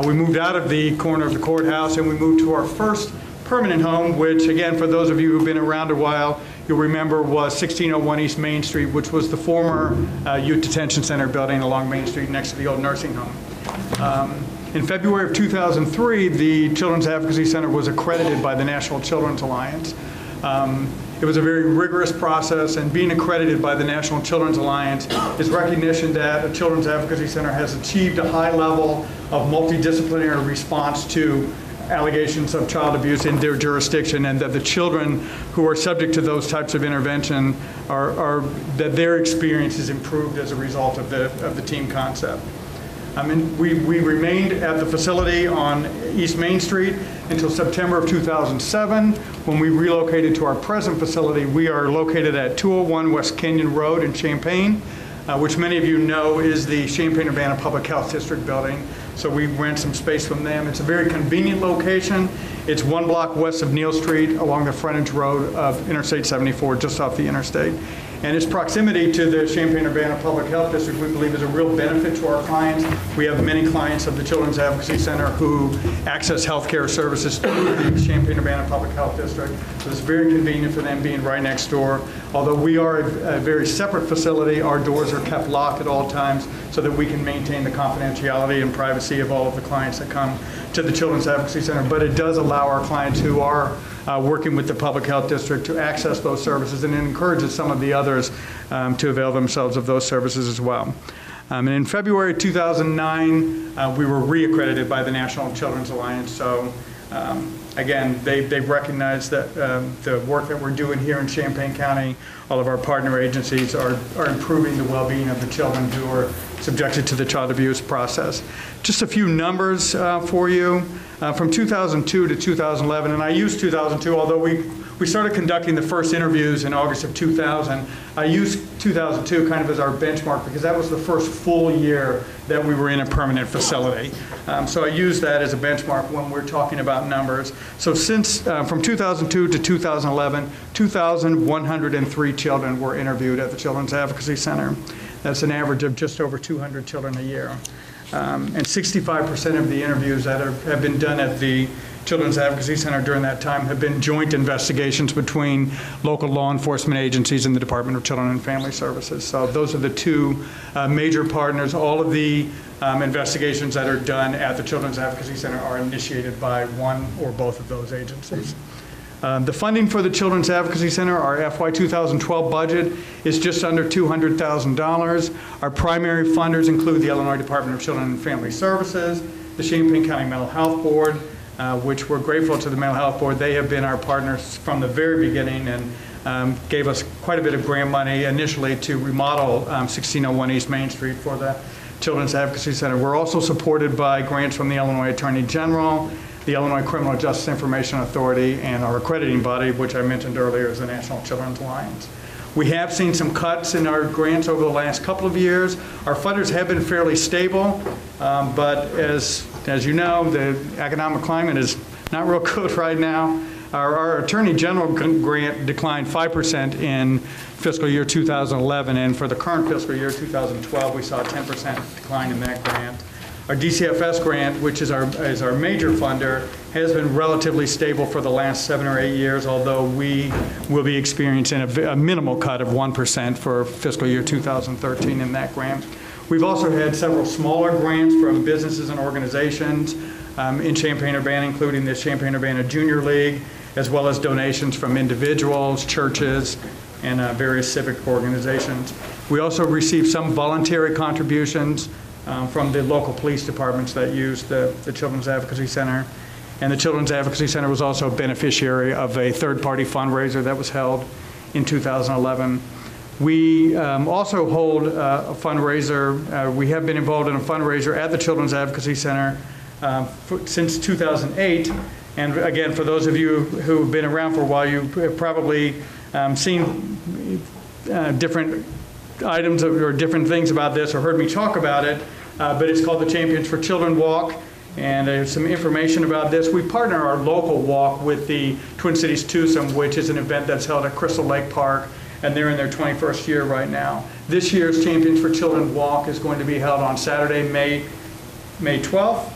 we moved out of the corner of the courthouse and we moved to our first permanent home, which again, for those of you who've been around a while, you'll remember was 1601 East Main Street, which was the former Youth Detention Center building along Main Street next to the old nursing home. In February of 2003, the Children's Advocacy Center was accredited by the National Children's Alliance. It was a very rigorous process, and being accredited by the National Children's Alliance is recognition that a Children's Advocacy Center has achieved a high level of multidisciplinary response to allegations of child abuse in their jurisdiction, and that the children who are subject to those types of intervention that their experience is improved as a result of the team concept. We remained at the facility on East Main Street until September of 2007, when we relocated to our present facility. We are located at 201 West Kenyon Road in Champaign, which many of you know is the Champaign-Urbana Public Health District building. So we rent some space from them. It's a very convenient location. It's 1 block west of Neal Street along the frontage road of Interstate 74, just off the interstate. And its proximity to the Champaign-Urbana Public Health District, we believe, is a real benefit to our clients. We have many clients of the Children's Advocacy Center who access healthcare services through the Champaign-Urbana Public Health District. So it's very convenient for them being right next door. Although we are a very separate facility, our doors are kept locked at all times so that we can maintain the confidentiality and privacy of all of the clients that come to the Children's Advocacy Center. But it does allow our clients who are working with the Public Health District to access those services, and it encourages some of the others to avail themselves of those services as well. And in February 2009, we were reaccredited by the National Children's Alliance. So again, they've recognized that the work that we're doing here in Champaign County, all of our partner agencies are improving the well-being of the children who are subjected to the child abuse process. Just a few numbers for you. From 2002 to 2011, and I use 2002, although we started conducting the first interviews in August of 2000. I use 2002 kind of as our benchmark because that was the first full year that we were in a permanent facility. So I use that as a benchmark when we're talking about numbers. So since from 2002 to 2011, 2,103 children were interviewed at the Children's Advocacy Center. That's an average of just over 200 children a year. And 65% of the interviews that have been done at the Children's Advocacy Center during that time have been joint investigations between local law enforcement agencies and the Department of Children and Family Services. So those are the two major partners. All of the investigations that are done at the Children's Advocacy Center are initiated by one or both of those agencies. The funding for the Children's Advocacy Center, our FY 2012 budget, is just under $200,000. Our primary funders include the Illinois Department of Children and Family Services, the Champaign County Mental Health Board, which we're grateful to the Mental Health Board. They have been our partners from the very beginning and gave us quite a bit of grant money initially to remodel 1601 East Main Street for the Children's Advocacy Center. We're also supported by grants from the Illinois Attorney General, the Illinois Criminal Justice Information Authority, and our accrediting body, which I mentioned earlier is the National Children's Alliance. We have seen some cuts in our grants over the last couple of years. Our funders have been fairly stable, but as you know, the economic climate is not real good right now. Our Attorney General grant declined 5% in fiscal year 2011, and for the current fiscal year 2012, we saw a 10% decline in that grant. Our DCFS grant, which is our major funder, has been relatively stable for the last 7 or 8 years, although we will be experiencing a minimal cut of 1% for fiscal year 2013 in that grant. We've also had several smaller grants from businesses and organizations in Champaign-Urbana, including the Champaign-Urbana Junior League, as well as donations from individuals, churches, and various civic organizations. We also received some voluntary contributions from the local police departments that use the Children's Advocacy Center. And the Children's Advocacy Center was also a beneficiary of a third-party fundraiser that was held in 2011. We also hold a fundraiser. We have been involved in a fundraiser at the Children's Advocacy Center since 2008. And again, for those of you who have been around for a while, you've probably seen different items or different things about this or heard me talk about it, but it's called the Champions for Children Walk, and there's some information about this. We partner our local walk with the Twin Cities Twosome, which is an event that's held at Crystal Lake Park, and they're in their 21st year right now. This year's Champions for Children Walk is going to be held on Saturday, May 12th,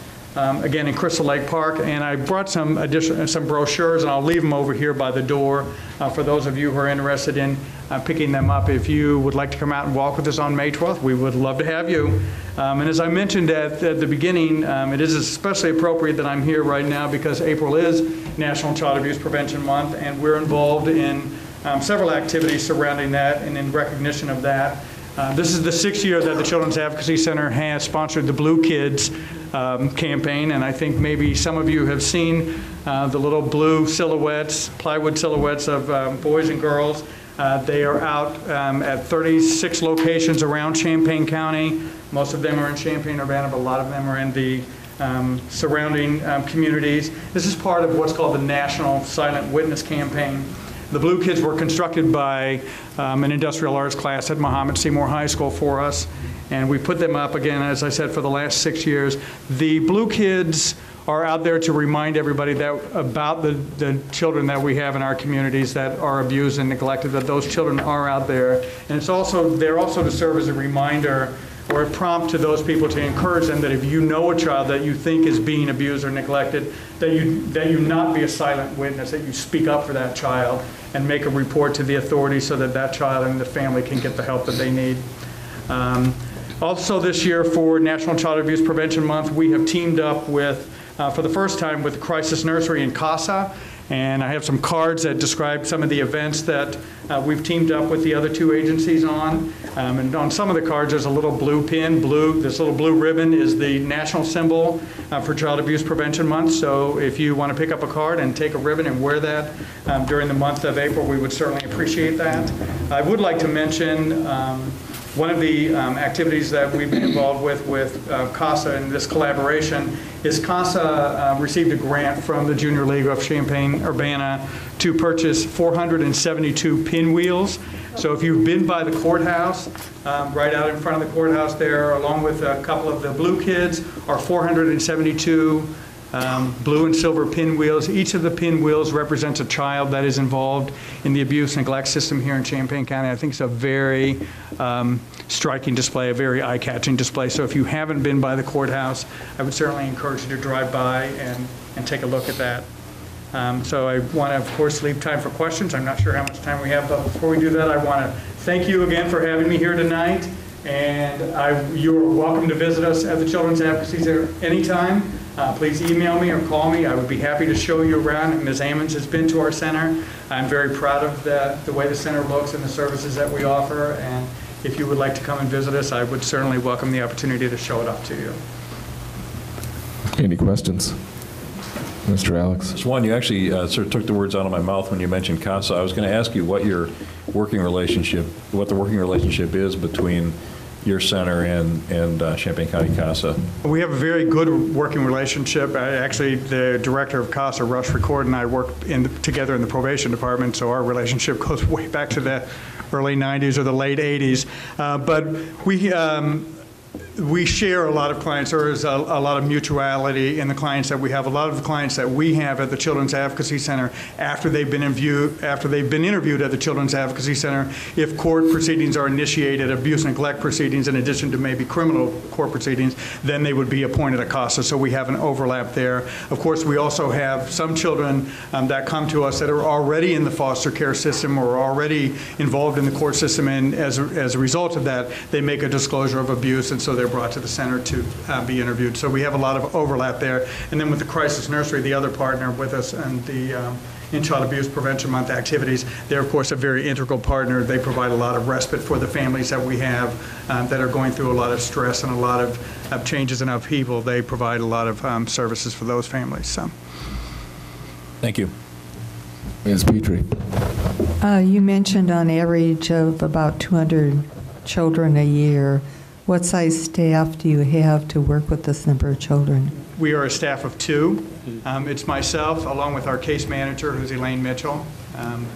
again in Crystal Lake Park, and I brought some brochures, and I'll leave them over here by the door for those of you who are interested in picking them up. If you would like to come out and walk with us on May 12th, we would love to have you. And as I mentioned at the beginning, it is especially appropriate that I'm here right now because April is National Child Abuse Prevention Month, and we're involved in several activities surrounding that and in recognition of that. This is the 6th year that the Children's Advocacy Center has sponsored the Blue Kids campaign, and I think maybe some of you have seen the little blue silhouettes, plywood silhouettes of boys and girls. They are out at 36 locations around Champaign County. Most of them are in Champaign-Urbana, but a lot of them are in the surrounding communities. This is part of what's called the National Silent Witness Campaign. The Blue Kids were constructed by an industrial arts class at Muhammad Seymour High School for us, and we put them up again, as I said, for the last 6 years. The Blue Kids are out there to remind everybody that about the children that we have in our communities that are abused and neglected, that those children are out there. And it's also, they're also to serve as a reminder or a prompt to those people to encourage them that if you know a child that you think is being abused or neglected, that you not be a silent witness, that you speak up for that child and make a report to the authorities so that that child and the family can get the help that they need. Also this year for National Child Abuse Prevention Month, we have teamed up with for the first time with the Crisis Nursery in CASA, and I have some cards that describe some of the events that we've teamed up with the other two agencies on. And on some of the cards, there's a little blue pin. This little blue ribbon is the national symbol for Child Abuse Prevention Month. So if you want to pick up a card and take a ribbon and wear that during the month of April, we would certainly appreciate that. I would like to mention one of the activities that we've been involved with CASA in this collaboration is CASA received a grant from the Junior League of Champaign-Urbana to purchase 472 pinwheels. So if you've been by the courthouse, right out in front of the courthouse there, along with a couple of the Blue Kids, are 472 blue and silver pinwheels. Each of the pinwheels represents a child that is involved in the abuse and neglect system here in Champaign County. I think it's a very striking display, a very eye-catching display. So if you haven't been by the courthouse, I would certainly encourage you to drive by and take a look at that. So I want to, of course, leave time for questions. I'm not sure how much time we have, but before we do that, I want to thank you again for having me here tonight. And you are welcome to visit us at the Children's Advocacy Center anytime. Please email me or call me. I would be happy to show you around. Ms. Ammons has been to our center. I'm very proud of the way the center looks and the services that we offer. And if you would like to come and visit us, I would certainly welcome the opportunity to show it up to you. Any questions? Mr. Alex? Just one, you actually sort of took the words out of my mouth when you mentioned CASA. I was going to ask you what the working relationship is between your center and Champaign County CASA. We have a very good working relationship. Actually, the director of CASA, Rush Record, and I work together in the probation department, so our relationship goes way back to the early 90s or the late 80s. But we share a lot of clients. There is a lot of mutuality in the clients that we have. A lot of the clients that we have at the Children's Advocacy Center, after they've been interviewed at the Children's Advocacy Center, if court proceedings are initiated, abuse and neglect proceedings, in addition to maybe criminal court proceedings, then they would be appointed at CASA. So we have an overlap there. Of course, we also have some children that come to us that are already in the foster care system or already involved in the court system, and as a result of that, they make a disclosure of abuse, and so they're brought to the center to be interviewed. So we have a lot of overlap there. And then with the Crisis Nursery, the other partner with us and the in Child Abuse Prevention Month activities, they're of course a very integral partner. They provide a lot of respite for the families that we have that are going through a lot of stress and a lot of changes in upheaval. They provide a lot of services for those families. So. Thank you. Ms. Petrie. You mentioned on average of about 200 children a year. What size staff do you have to work with this number of children? We are a staff of 2. It's myself, along with our case manager, who's Elaine Mitchell.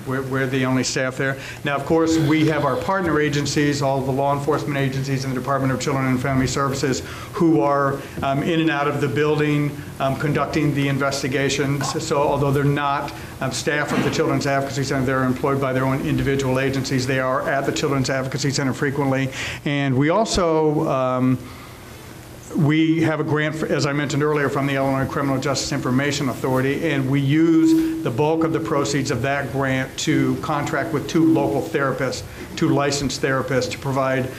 We're the only staff there. Now, of course, we have our partner agencies, all the law enforcement agencies in the Department of Children and Family Services, who are in and out of the building conducting the investigations. So although they're not staff of the Children's Advocacy Center, they're employed by their own individual agencies. They are at the Children's Advocacy Center frequently. And we also we have a grant, as I mentioned earlier, from the Illinois Criminal Justice Information Authority, and we use the bulk of the proceeds of that grant to contract with 2 local therapists, 2 licensed therapists, to provide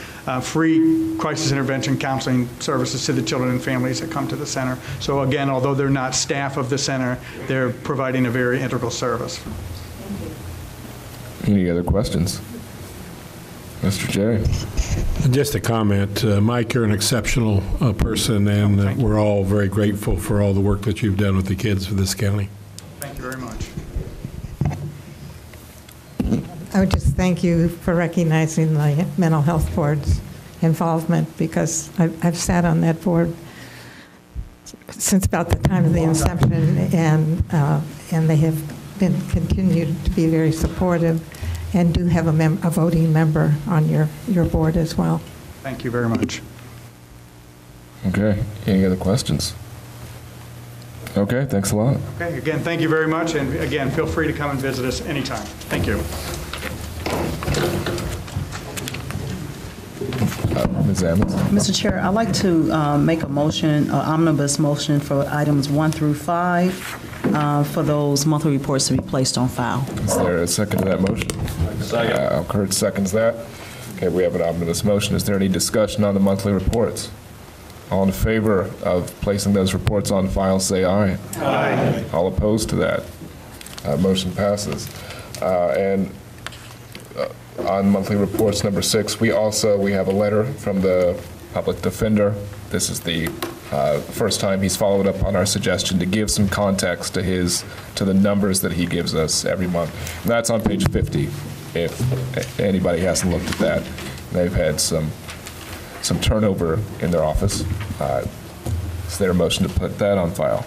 free crisis intervention counseling services to the children and families that come to the center. So again, although they're not staff of the center, they're providing a very integral service. Any other questions? Mr. Jerry. Just a comment. Mike, you're an exceptional person, and we're all very grateful for all the work that you've done with the kids of this county. Thank you very much. I would just thank you for recognizing the Mental Health Board's involvement, because I've sat on that board since about the time of the inception, and they have been continued to be very supportive and do have a voting member on your board as well. Thank you very much. Okay, any other questions? Okay, thanks a lot. Okay, again, thank you very much, and again, feel free to come and visit us anytime. Thank you. Ms. Ammons? Mr. Chair, I'd like to make a motion, an omnibus motion for items 1 through 5, for those monthly reports to be placed on file. Is there a second to that motion? Second. Kurt seconds that. Okay, we have an omnibus motion. Is there any discussion on the monthly reports? All in favor of placing those reports on file, say aye. Aye. All opposed to that? Motion passes. On monthly reports number 6, we have a letter from the public defender. This is the first time he's followed up on our suggestion to give some context to the numbers that he gives us every month. And that's on page 50, if anybody hasn't looked at that. They've had some turnover in their office. Is there a motion to put that on file?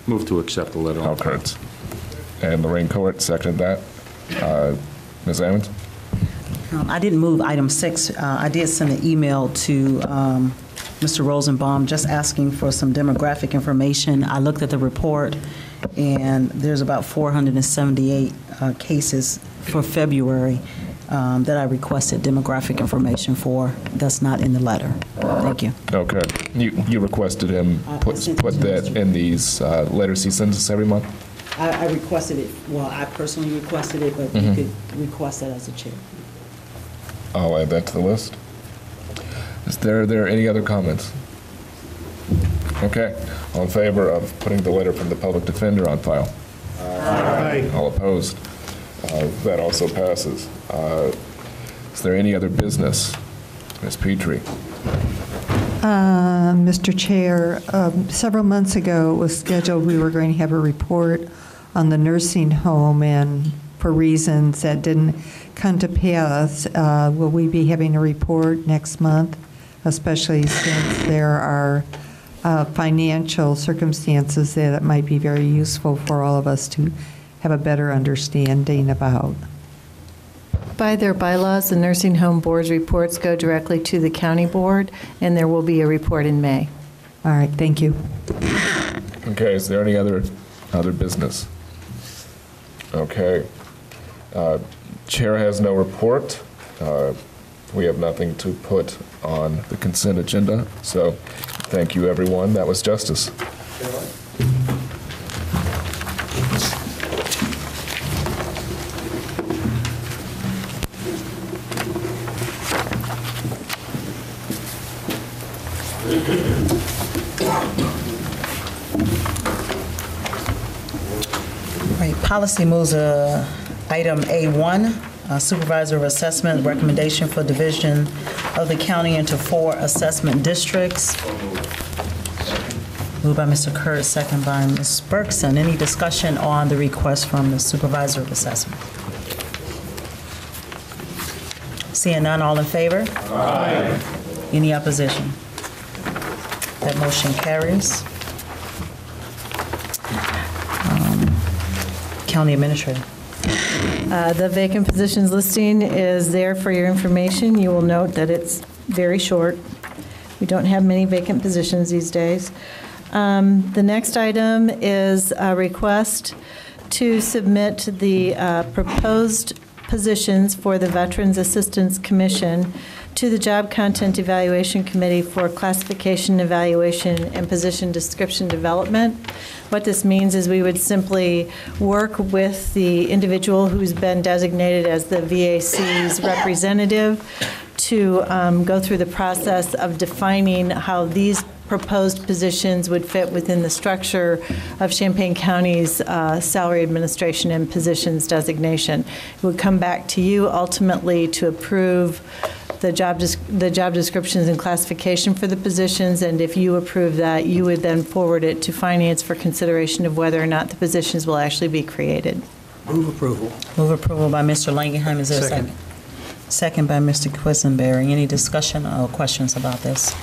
Move to accept the letter. Al Kurtz. And Lorraine Court seconded that. Ms. Ammons? I didn't move item 6. I did send an email to Mr. Rosenbaum just asking for some demographic information. I looked at the report, and there's about 478 cases for February that I requested demographic information for. That's not in the letter. Thank you. Okay. You requested him put that in these letters he sends us every month? I requested it. Well, I personally requested it, but you could request that as a chair. I'll add that to the list. Is there any other comments? Okay. All in favor of putting the letter from the public defender on file? Aye. All opposed? That also passes. Is there any other business? Ms. Petrie. Mr. Chair, several months ago it was scheduled we were going to have a report on the nursing home, and for reasons that didn't come to pass, will we be having a report next month, especially since there are financial circumstances that it might be very useful for all of us to have a better understanding about? By their bylaws, the nursing home board's reports go directly to the county board, and there will be a report in May. All right, thank you. Okay, is there any other business? Okay. Chair has no report. We have nothing to put on the consent agenda, so thank you, everyone. That was justice. Right, policy moves item A1, supervisor of assessment recommendation for division of the county into 4 assessment districts. Moved by Mr. Curtis, second by Ms. Berkson. Any discussion on the request from the supervisor of assessment? Seeing none, all in favor? Aye. Any opposition? That motion carries. County Administrator. The vacant positions listing is there for your information. You will note that it's very short. We don't have many vacant positions these days. The next item is a request to submit the proposed positions for the Veterans Assistance Commission to the Job Content Evaluation Committee for classification, evaluation, and position description development. What this means is we would simply work with the individual who's been designated as the VAC's representative to go through the process of defining how these proposed positions would fit within the structure of Champaign County's salary administration and positions designation. It would come back to you ultimately to approve the job descriptions and classification for the positions, and if you approve that, you would then forward it to finance for consideration of whether or not the positions will actually be created. Move approval. Move approval by Mr. Langenheim. Is there a second? Second by Mr. Quisenberry. Any discussion or questions about this?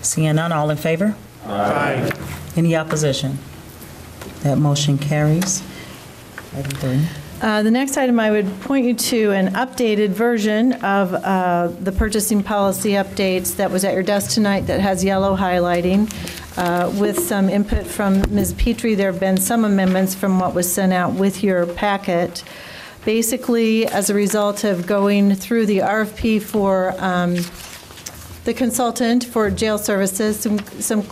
Seeing none, all in favor? Aye. Any opposition? That motion carries. Item 3. The next item, I would point you to an updated version of the purchasing policy updates that was at your desk tonight that has yellow highlighting. With some input from Ms. Petrie, there have been some amendments from what was sent out with your packet. Basically, as a result of going through the RFP for the consultant for jail services, some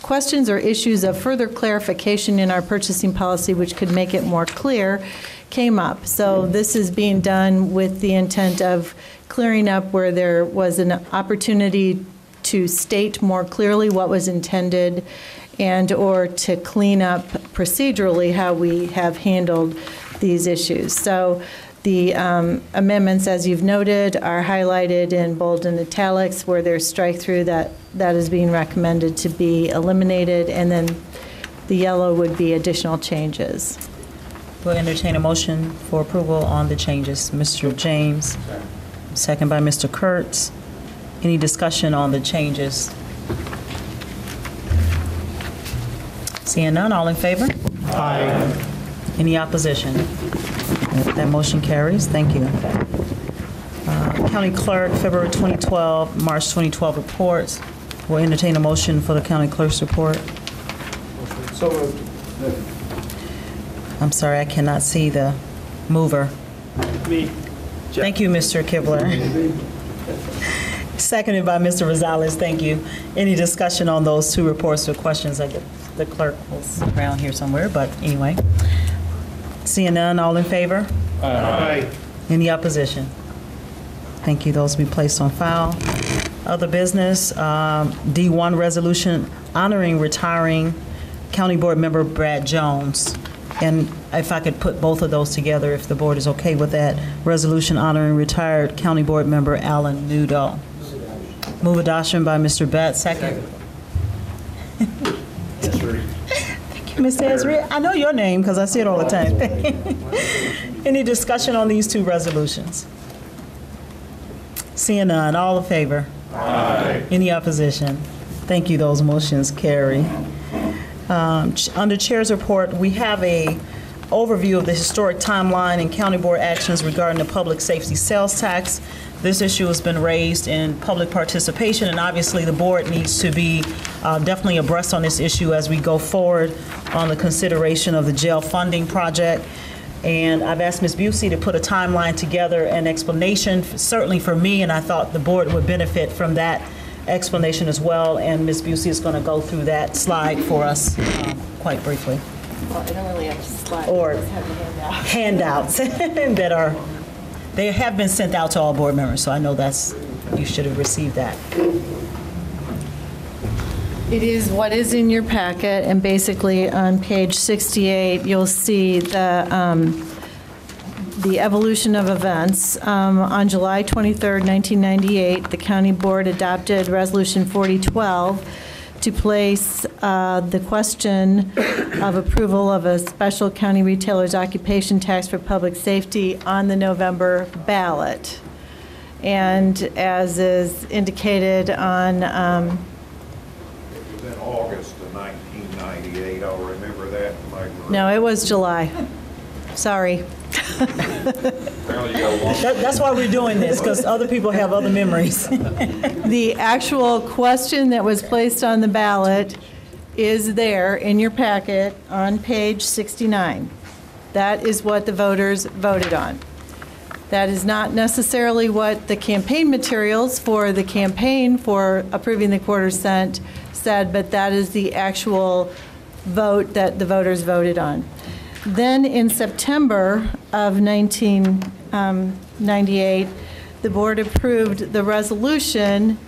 questions or issues of further clarification in our purchasing policy, which could make it more clear, came up. So this is being done with the intent of clearing up where there was an opportunity to state more clearly what was intended and or to clean up procedurally how we have handled these issues. So the amendments, as you've noted, are highlighted in bold and italics where there's strike through that is being recommended to be eliminated, and then the yellow would be additional changes. We'll entertain a motion for approval on the changes. Mr. James, second by Mr. Kurtz. Any discussion on the changes? Seeing none, all in favor? Aye. Any opposition? That motion carries. Thank you. County Clerk, February 2012, March 2012 reports. We'll entertain a motion for the County Clerk's report. So moved. I'm sorry, I cannot see the mover. Me. Thank you, Mr. Kibler. Seconded by Mr. Rosales. Thank you. Any discussion on those two reports or questions? The clerk was around here somewhere, but anyway. Seeing none, all in favor? Aye. Any opposition? Thank you. Those will be placed on file. Other business, D1 resolution honoring retiring County Board member Brad Jones. And if I could put both of those together, if the board is okay with that. Resolution honoring retired County Board member Alan Nudo. Move adoption by Mr. Betts. Second. Mr. Esri, I know your name because I see it all the time. Any discussion on these two resolutions? Seeing none, all in favor? Aye. Any opposition? Thank you, those motions carry. Under Chair's report, we have a overview of the historic timeline and county board actions regarding the public safety sales tax. This issue has been raised in public participation, and obviously the board needs to be definitely abreast on this issue as we go forward on the consideration of the jail funding project. And I've asked Ms. Busey to put a timeline together, an explanation, certainly for me, and I thought the board would benefit from that explanation as well. And Ms. Busey is going to go through that slide for us quite briefly. Well, I don't really have slides. Or I just have the handouts that are, they have been sent out to all board members, so I know that's, you should have received that. It is what is in your packet, and basically on page 68, you'll see the evolution of events. On July 23rd, 1998, the county board adopted Resolution 4012 to place the question of approval of a special county retailer's occupation tax for public safety on the November ballot. And as is indicated on August of 1998, I'll remember that. no, it was July. Sorry. That's why we're doing this, because other people have other memories. The actual question that was placed on the ballot is there in your packet on page 69. That is what the voters voted on. That is not necessarily what the campaign materials for the campaign for approving the quarter-cent said, but that is the actual vote that the voters voted on. Then in September of 1998, the board approved the resolution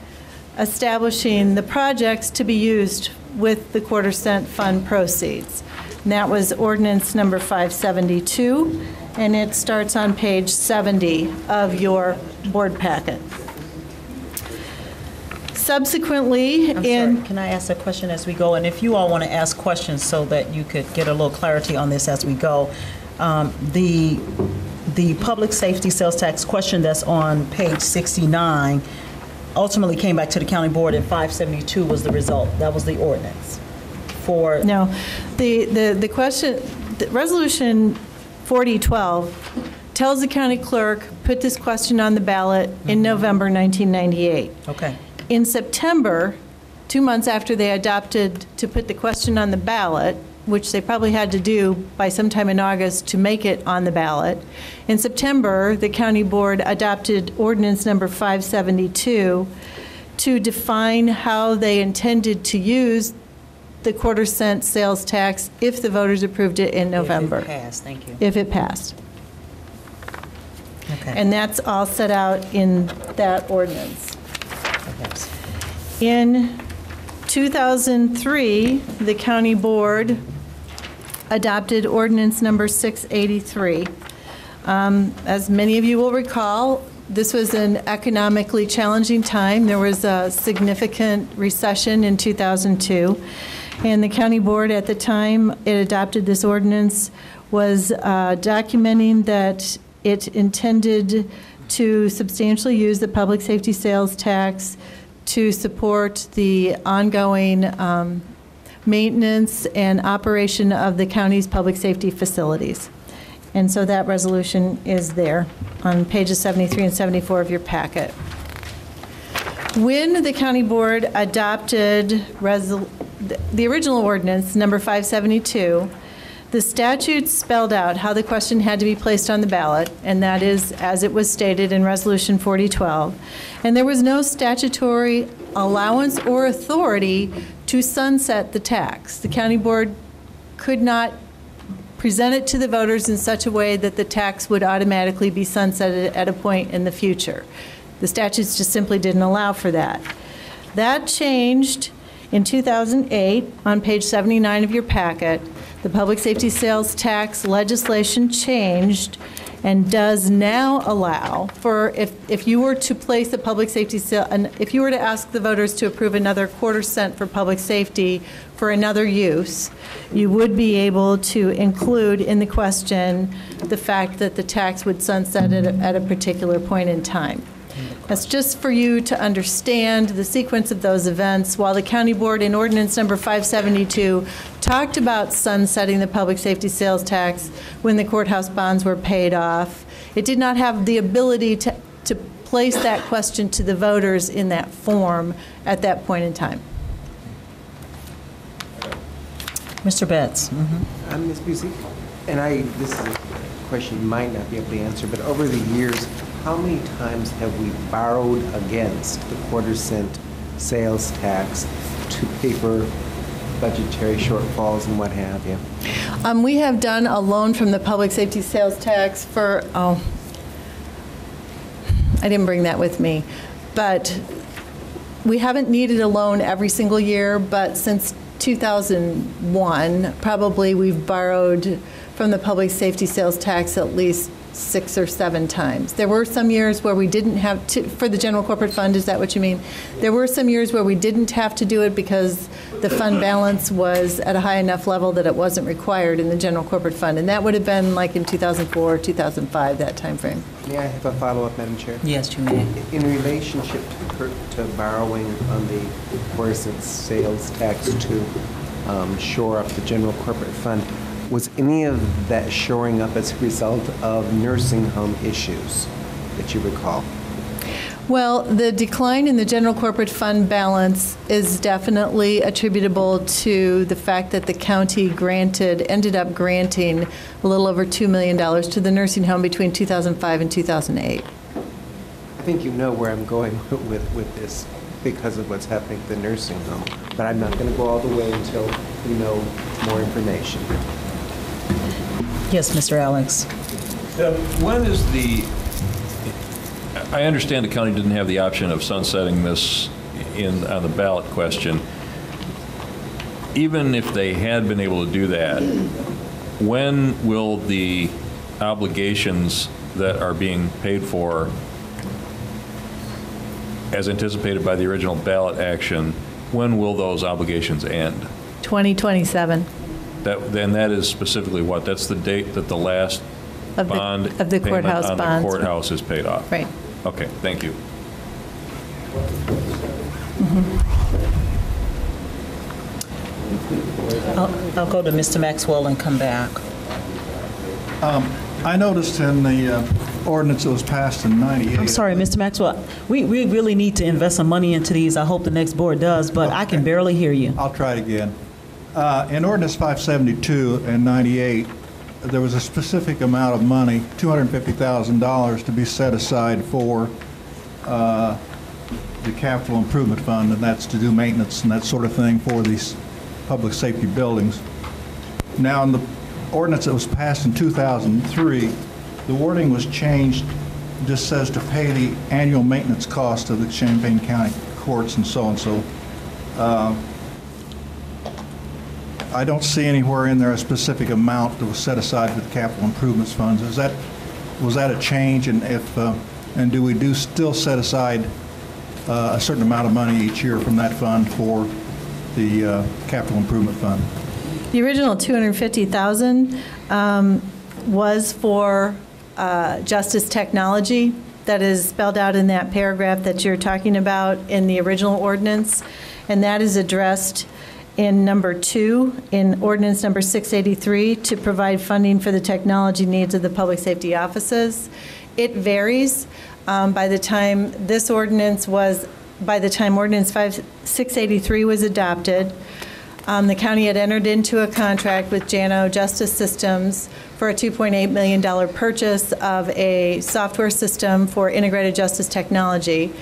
establishing the projects to be used with the quarter-cent fund proceeds. And that was ordinance number 572, and it starts on page 70 of your board packet. Subsequently, can I ask a question as we go? And if you all want to ask questions so that you could get a little clarity on this as we go, the public safety sales tax question that's on page 69 ultimately came back to the county board, and 572 was the result. That was the ordinance. for? No. The question, the Resolution 4012 tells the county clerk, put this question on the ballot in November 1998. Okay. In September, 2 months after they adopted to put the question on the ballot, which they probably had to do by sometime in August to make it on the ballot, in September, the county board adopted ordinance number 572 to define how they intended to use the quarter-cent sales tax if the voters approved it in November. If it passed, thank you. If it passed. Okay. And that's all set out in that ordinance. In 2003, the county board adopted ordinance number 683. As many of you will recall, this was an economically challenging time. There was a significant recession in 2002, and the county board at the time it adopted this ordinance was documenting that it intended to substantially use the public safety sales tax to support the ongoing maintenance and operation of the county's public safety facilities. And so that resolution is there on pages 73 and 74 of your packet. When the county board adopted the original ordinance, number 572, the statute spelled out how the question had to be placed on the ballot, and that is as it was stated in Resolution 4012. And there was no statutory allowance or authority to sunset the tax. The county board could not present it to the voters in such a way that the tax would automatically be sunsetted at a point in the future. The statutes just simply didn't allow for that. That changed in 2008 on page 79 of your packet. The public safety sales tax legislation changed and does now allow for, if you were to place a public safety sale, and if you were to ask the voters to approve another quarter-cent for public safety for another use, you would be able to include in the question the fact that the tax would sunset at a particular point in time. That's just for you to understand the sequence of those events. While the county board in ordinance number 572 talked about sunsetting the public safety sales tax when the courthouse bonds were paid off, it did not have the ability to place that question to the voters in that form at that point in time. Mr. Betts. Ms. Busey, and this is a question you might not be able to answer, but over the years, how many times have we borrowed against the quarter-cent sales tax to pay for budgetary shortfalls and what have you? We have done a loan from the public safety sales tax for, I didn't bring that with me, but we haven't needed a loan every single year, but since 2001, probably we've borrowed from the public safety sales tax at least 6 or 7 times. There were some years where we didn't have to, for the general corporate fund, is that what you mean? There were some years where we didn't have to do it because the fund balance was at a high enough level that it wasn't required in the general corporate fund, and that would have been like in 2004, 2005, that time frame. May I have a follow-up, Madam Chair? Yes, you may. In relationship to borrowing on the quarter-cent sales tax to shore up the general corporate fund, was any of that shoring up as a result of nursing home issues that you recall? Well, the decline in the general corporate fund balance is definitely attributable to the fact that the county ended up granting a little over $2 million to the nursing home between 2005 and 2008. I think you know where I'm going with this because of what's happening at the nursing home, but I'm not going to go all the way until we know more information. Yes, Mr. Alex. When is I understand the county didn't have the option of sunsetting this on the ballot question. Even if they had been able to do that, when will the obligations that are being paid for as anticipated by the original ballot action, when will those obligations end? 2027. Then that is specifically what? That's the date that the last bond of the courthouse payment on bonds. the courthouse is paid off. Right. Okay, thank you. I'll go to Mr. Maxwell and come back. I noticed in the ordinance that was passed in 98. I'm sorry, Mr. Maxwell. We really need to invest some money into these. I hope the next board does, but I can barely hear you. I'll try it again. In Ordinance 572 and 98, there was a specific amount of money, $250,000, to be set aside for the capital improvement fund, and that's to do maintenance and that sort of thing for these public safety buildings. Now, in the ordinance that was passed in 2003, the wording was changed. It just says to pay the annual maintenance cost of the Champaign County courts and so on. So I don't see anywhere in there a specific amount that was set aside for the capital improvements funds. Was that a change? And if and do we still set aside a certain amount of money each year from that fund for the capital improvement fund? The original $250,000 was for justice technology. That is spelled out in that paragraph that you're talking about in the original ordinance, and that is addressed in number 2 in ordinance number 683 to provide funding for the technology needs of the public safety offices. It varies. By the time ordinance 683 was adopted, the county had entered into a contract with Jano Justice Systems for a $2.8 million purchase of a software system for integrated justice technology.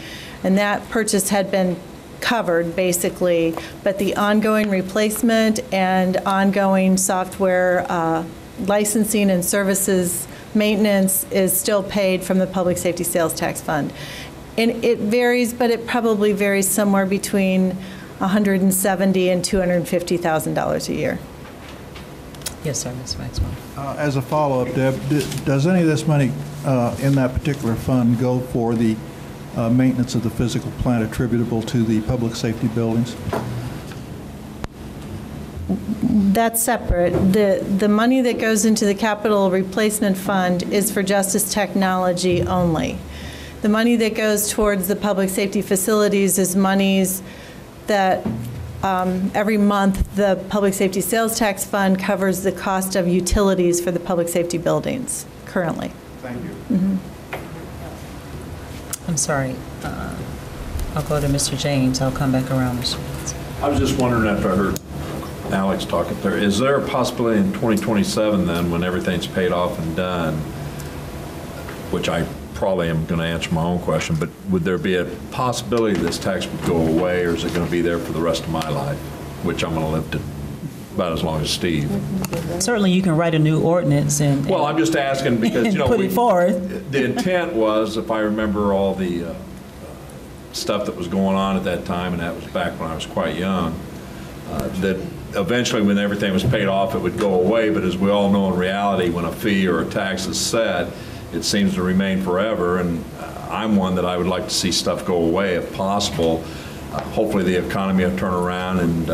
And that purchase had been covered, basically, but the ongoing replacement and ongoing software licensing and services maintenance is still paid from the Public Safety Sales Tax Fund. And it varies, but it probably varies somewhere between $170,000 and $250,000 a year. Yes, sir, Ms. Maxwell. As a follow-up, Deb, does any of this money in that particular fund go for the maintenance of the physical plant attributable to the public safety buildings? That's separate. The money that goes into the capital replacement fund is for justice technology only. The money that goes towards the public safety facilities is monies that every month the Public Safety Sales Tax Fund covers the cost of utilities for the public safety buildings currently. Thank you. Mm-hmm. I'm sorry. I'll go to Mr. James. I'll come back around, Mr. James. I was just wondering, after I heard Alex talk up there, is there a possibility in 2027 then, when everything's paid off and done, which I probably am going to answer my own question, but would there be a possibility this tax would go away, or is it going to be there for the rest of my life, which I'm going to live to about as long as Steve? Certainly, you can write a new ordinance and well, I'm just asking because, you know, put it forth. The intent was, if I remember all the stuff that was going on at that time, and that was back when I was quite young, that eventually when everything was paid off, it would go away. But as we all know, in reality, when a fee or a tax is set, it seems to remain forever. And I'm one that I would like to see stuff go away if possible. Hopefully the economy will turn around and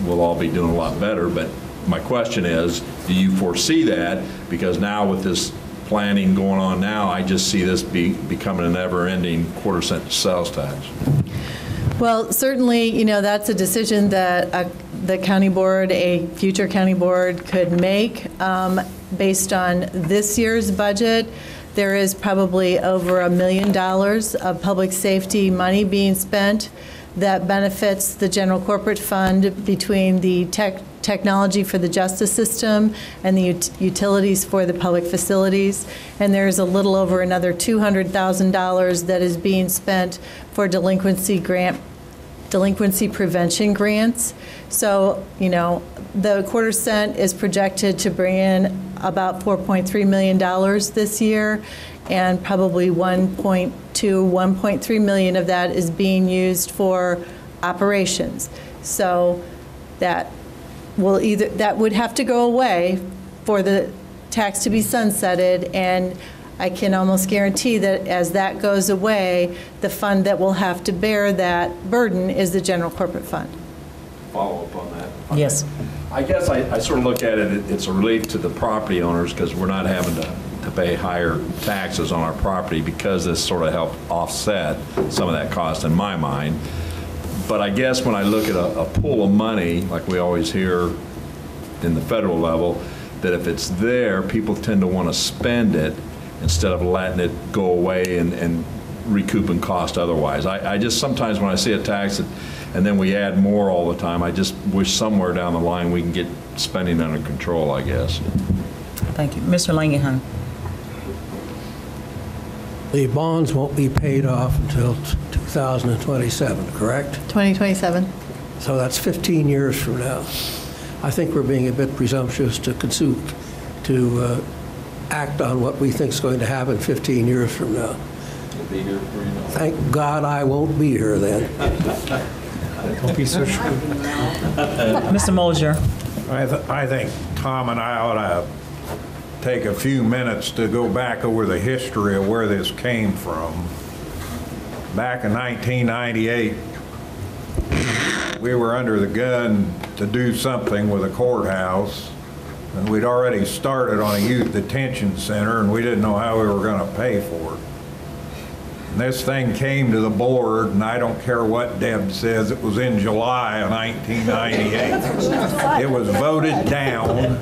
we'll all be doing a lot better. But my question is, do you foresee that? Because now with this planning going on now, I just see this becoming a never-ending quarter-cent sales tax. Well, certainly, you know, that's a decision that the county board, a future county board, could make based on this year's budget. There is probably over $1 million of public safety money being spent that benefits the general corporate fund between the technology for the justice system and the utilities for the public facilities. And there's a little over another $200,000 that is being spent for delinquency prevention grants. So, you know, the quarter cent is projected to bring in about $4.3 million this year, and probably 1.3 million of that is being used for operations. So that would have to go away for the tax to be sunsetted, and I can almost guarantee that as that goes away, the fund that will have to bear that burden is the general corporate fund. Follow up on that? Yes. I guess I sort of look at it, it's a relief to the property owners because we're not having to pay higher taxes on our property, because this sort of helped offset some of that cost in my mind. But I guess when I look at a pool of money, like we always hear in the federal level, that if it's there, people tend to want to spend it instead of letting it go away and recouping cost otherwise. I just sometimes when I see a tax and then we add more all the time, I just wish somewhere down the line we can get spending under control, I guess. Thank you. Mr. Langenheim. The bonds won't be paid off until 2027, correct? 2027. So that's 15 years from now. I think we're being a bit presumptuous to act on what we think is going to happen 15 years from now. We'll be here before you know it. Thank God I won't be here then. Don't be so sure. Mr. Mosier. I think Tom and I ought to take a few minutes to go back over the history of where this came from. Back in 1998, we were under the gun to do something with a courthouse, and we'd already started on a youth detention center, and we didn't know how we were going to pay for it. And this thing came to the board, and I don't care what Deb says, it was in July of 1998. It was voted down.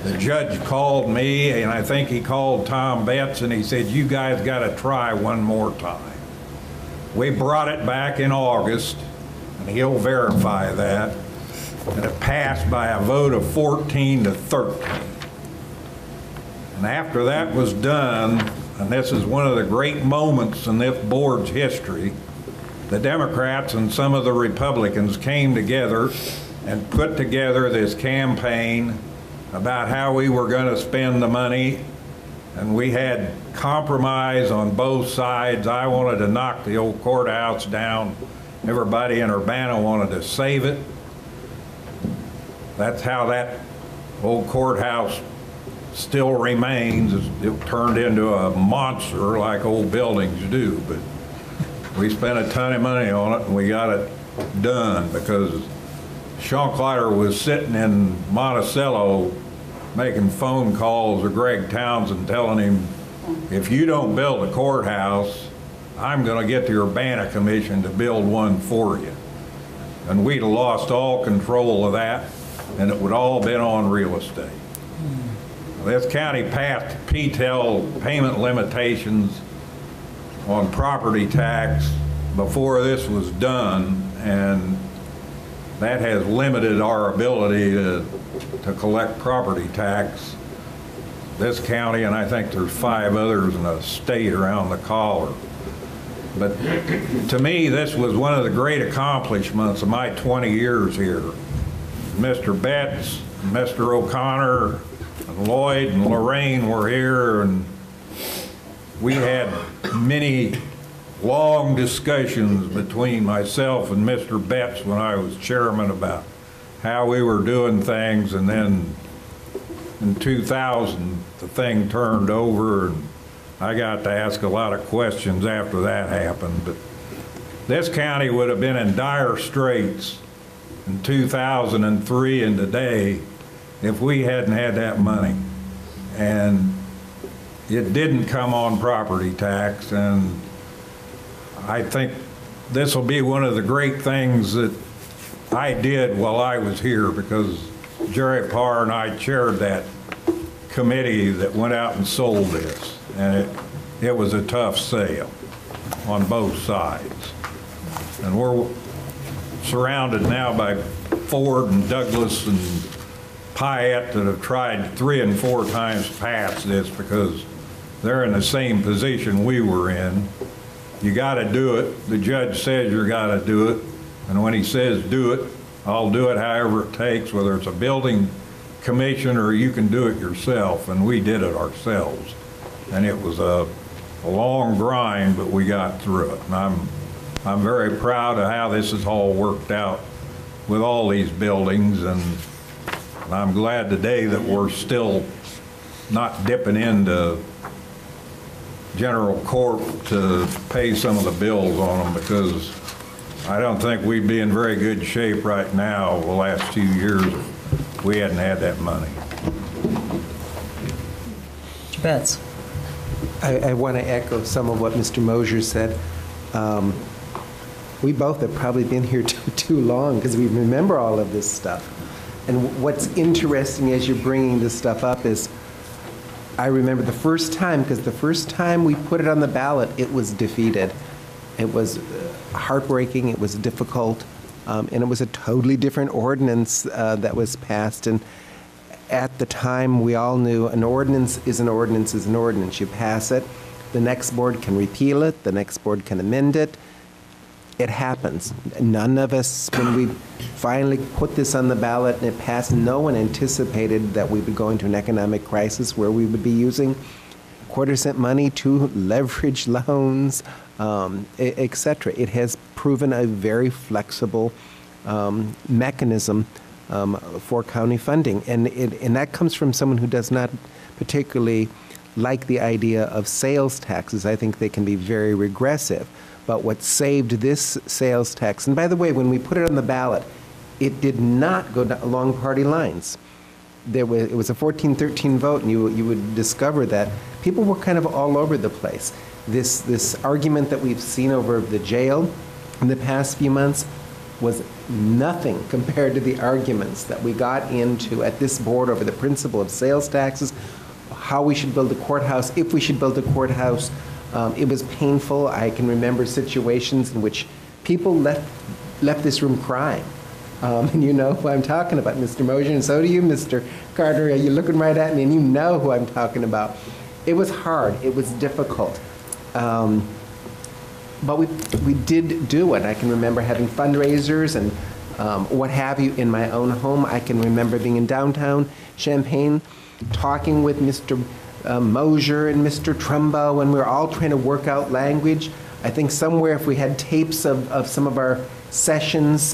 The judge called me, and I think he called Tom Betts, and he said, you guys got to try one more time. We brought it back in August, and he'll verify that, and it passed by a vote of 14-13. And after that was done, and this is one of the great moments in this board's history, the Democrats and some of the Republicans came together and put together this campaign about how we were going to spend the money, and we had compromise on both sides. I wanted to knock the old courthouse down. Everybody in Urbana wanted to save it. That's how that old courthouse still remains. It turned into a monster like old buildings do, but we spent a ton of money on it and we got it done because Schonklatter was sitting in Monticello making phone calls to Greg Townsend telling him, if you don't build a courthouse, I'm going to get the Urbana Commission to build one for you. And we'd have lost all control of that, and it would all been on real estate. This county passed PTEL payment limitations on property tax before this was done, and that has limited our ability to collect property tax. This county, and I think there's 5 others in the state around the collar. But to me, this was one of the great accomplishments of my 20 years here. Mr. Betts, Mr. O'Connor, and Lloyd and Lorraine were here, and we had many long discussions between myself and Mr. Betts when I was chairman about how we were doing things, and then in 2000 the thing turned over and I got to ask a lot of questions after that happened. But this county would have been in dire straits in 2003 and today if we hadn't had that money. And it didn't come on property tax, and I think this will be one of the great things that I did while I was here, because Jerry Parr and I chaired that committee that went out and sold this, and it was a tough sale on both sides. And we're surrounded now by Ford and Douglas and Pyatt that have tried 3 and 4 times past this because they're in the same position we were in. You got to do it. The judge says you got to do it, and when he says do it, I'll do it however it takes, whether it's a building commission or you can do it yourself, and we did it ourselves. And it was a long grind, but we got through it. And I'm very proud of how this has all worked out with all these buildings, and I'm glad today that we're still not dipping into general court to pay some of the bills on them, because I don't think we'd be in very good shape right now the last 2 years if we hadn't had that money. Mr. Betts. I want to echo some of what Mr. Mosier said. we both have probably been here too long because we remember all of this stuff. And what's interesting as you're bringing this stuff up is I remember the first time, because the first time we put it on the ballot, it was defeated. It was heartbreaking, it was difficult, and it was a totally different ordinance that was passed. And at the time, we all knew an ordinance is an ordinance is an ordinance. You pass it, the next board can repeal it, the next board can amend it. It happens. None of us, when we finally put this on the ballot and it passed, no one anticipated that we would go into an economic crisis where we would be using quarter-cent money to leverage loans, et cetera. It has proven a very flexible mechanism for county funding. And that comes from someone who does not particularly like the idea of sales taxes. I think they can be very regressive. But what saved this sales tax, and by the way, when we put it on the ballot, it did not go along party lines. It was a 14-13 vote, and you would discover that people were kind of all over the place. This argument that we've seen over the jail in the past few months was nothing compared to the arguments that we got into at this board over the principle of sales taxes, how we should build a courthouse, if we should build a courthouse. It was painful. I can remember situations in which people left this room crying. And you know who I'm talking about, Mr. Mosier, and so do you, Mr. Carter. You're looking right at me, and you know who I'm talking about. It was hard. It was difficult. But we did do it. I can remember having fundraisers and what have you in my own home. I can remember being in downtown Champaign, talking with Mr. Mosier and Mr. Trumbo, and we were all trying to work out language. I think somewhere if we had tapes of some of our sessions,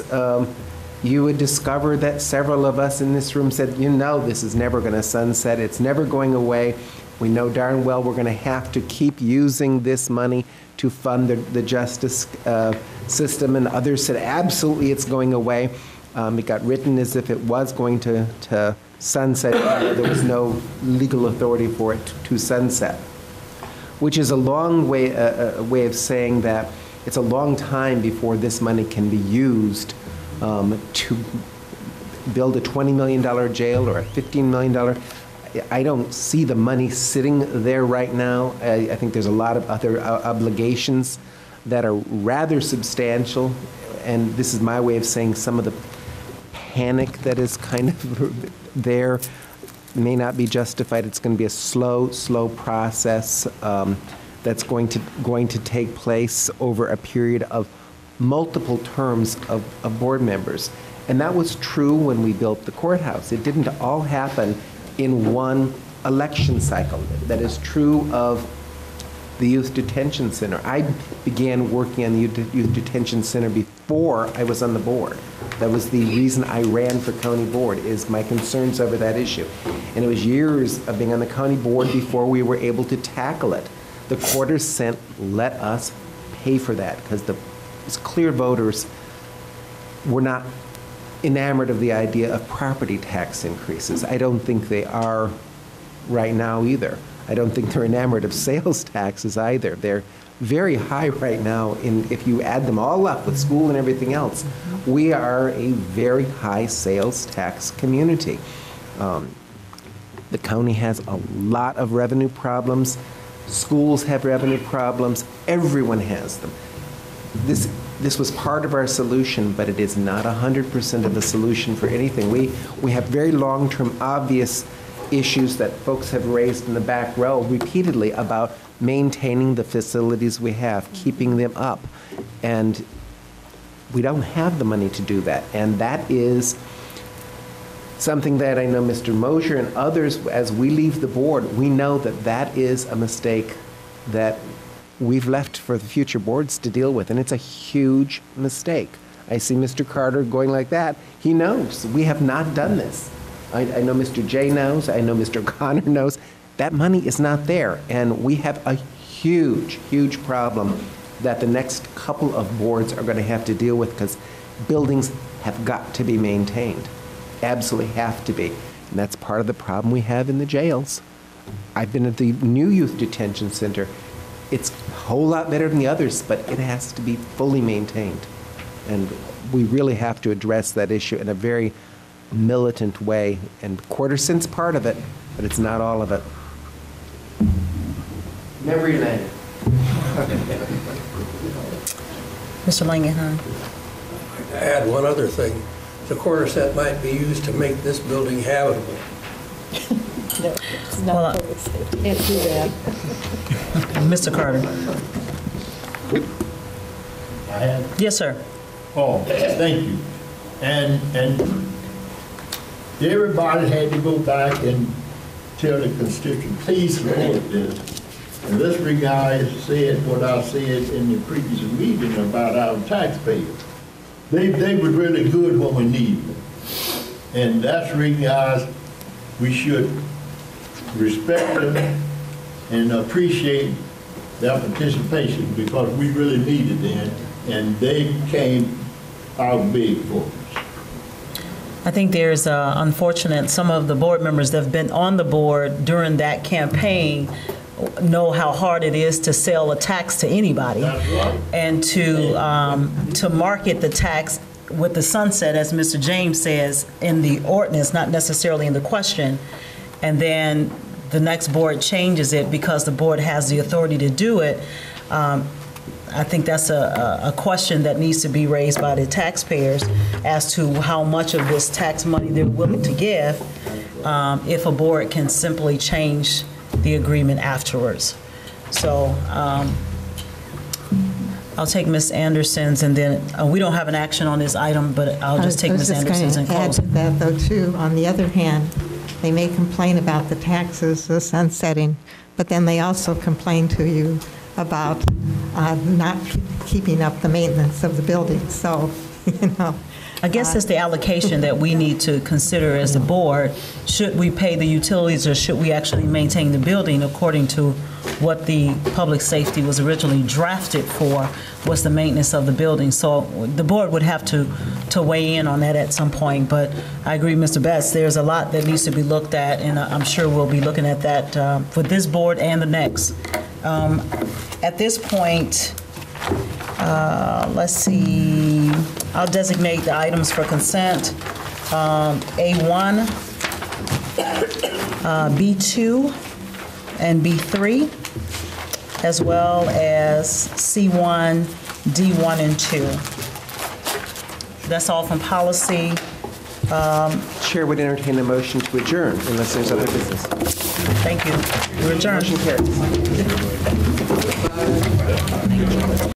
you would discover that several of us in this room said, you know, this is never going to sunset. It's never going away. We know darn well we're going to have to keep using this money to fund the justice system. And others said, absolutely, it's going away. It got written as if it was going to sunset. There was no legal authority for it to sunset, which is a long way of saying that it's a long time before this money can be used to build a $20 million jail or a $15 million. I don't see the money sitting there right now. I think there's a lot of other obligations that are rather substantial, and this is my way of saying some of the panic that is kind of there may not be justified. It's going to be a slow process that's going to take place over a period of multiple terms of board members. And that was true when we built the courthouse. It didn't all happen in one election cycle. That is true of the Youth Detention Center. I began working on the Youth Detention Center before I was on the board. That was the reason I ran for county board, is my concerns over that issue. And it was years of being on the county board before we were able to tackle it. The quarter-cent let us pay for that because the clear voters were not enamored of the idea of property tax increases. I don't think they are right now either. I don't think they're enamored of sales taxes either. They're very high right now. If you add them all up with school and everything else, we are a very high sales tax community. The county has a lot of revenue problems. Schools have revenue problems. Everyone has them. This was part of our solution, but it is not 100% of the solution for anything. We have very long-term, obvious issues that folks have raised in the back row repeatedly about maintaining the facilities we have, keeping them up. And we don't have the money to do that. And that is something that I know Mr. Mosier and others, as we leave the board, we know that that is a mistake that we've left for the future boards to deal with, and it's a huge mistake. I see Mr. Carter going like that. He knows. We have not done this. I know Mr. J knows. I know Mr. Connor knows. That money is not there, and we have a huge, huge problem that the next couple of boards are going to have to deal with because buildings have got to be maintained. Absolutely have to be. And that's part of the problem we have in the jails. I've been at the new Youth Detention Center. it's a whole lot better than the others, but it has to be fully maintained. And we really have to address that issue in a very militant way. And quarter cent's part of it, but it's not all of it. Memory lane. Mr. Langenheim. To add one other thing, the quarter set might be used to make this building habitable. No, it's not public safety. Can't do that. Mr. Carter. Yes, sir. Oh, thank you. And everybody had to go back and tell the constituent, please support this. And this guy said what I said in the previous meeting about our taxpayers. They were really good when we needed them. And that's the reason, guys, we should respect them and appreciate their participation, because we really needed them, and they came out big for us. I think there's unfortunate, some of the board members that have been on the board during that campaign know how hard it is to sell a tax to anybody. That's right. And to market the tax with the sunset, as Mr. James says, in the ordinance, not necessarily in the question, and then the next board changes it because the board has the authority to do it. I think that's a question that needs to be raised by the taxpayers as to how much of this tax money they're willing to give if a board can simply change the agreement afterwards. So I'll take Ms. Anderson's, and then we don't have an action on this item, but I'll just take Ms. Anderson's and close. I was just going to add to that, though, too. On the other hand, they may complain about the taxes, the sunsetting, but then they also complain to you about not keeping up the maintenance of the building. So, you know. I guess it's the allocation that we need to consider as the board. Should we pay the utilities, or should we actually maintain the building according to what the public safety was originally drafted for, was the maintenance of the building? So the board would have to weigh in on that at some point. But I agree, Mr. Betts, there's a lot that needs to be looked at, and I'm sure we'll be looking at that for this board and the next. At this point, let's see, I'll designate the items for consent. A1, B2, and B3, as well as C1, D1, and 2. That's all from policy. Chair would entertain a motion to adjourn unless there's other business. Thank you. We're adjourned. Motion carries.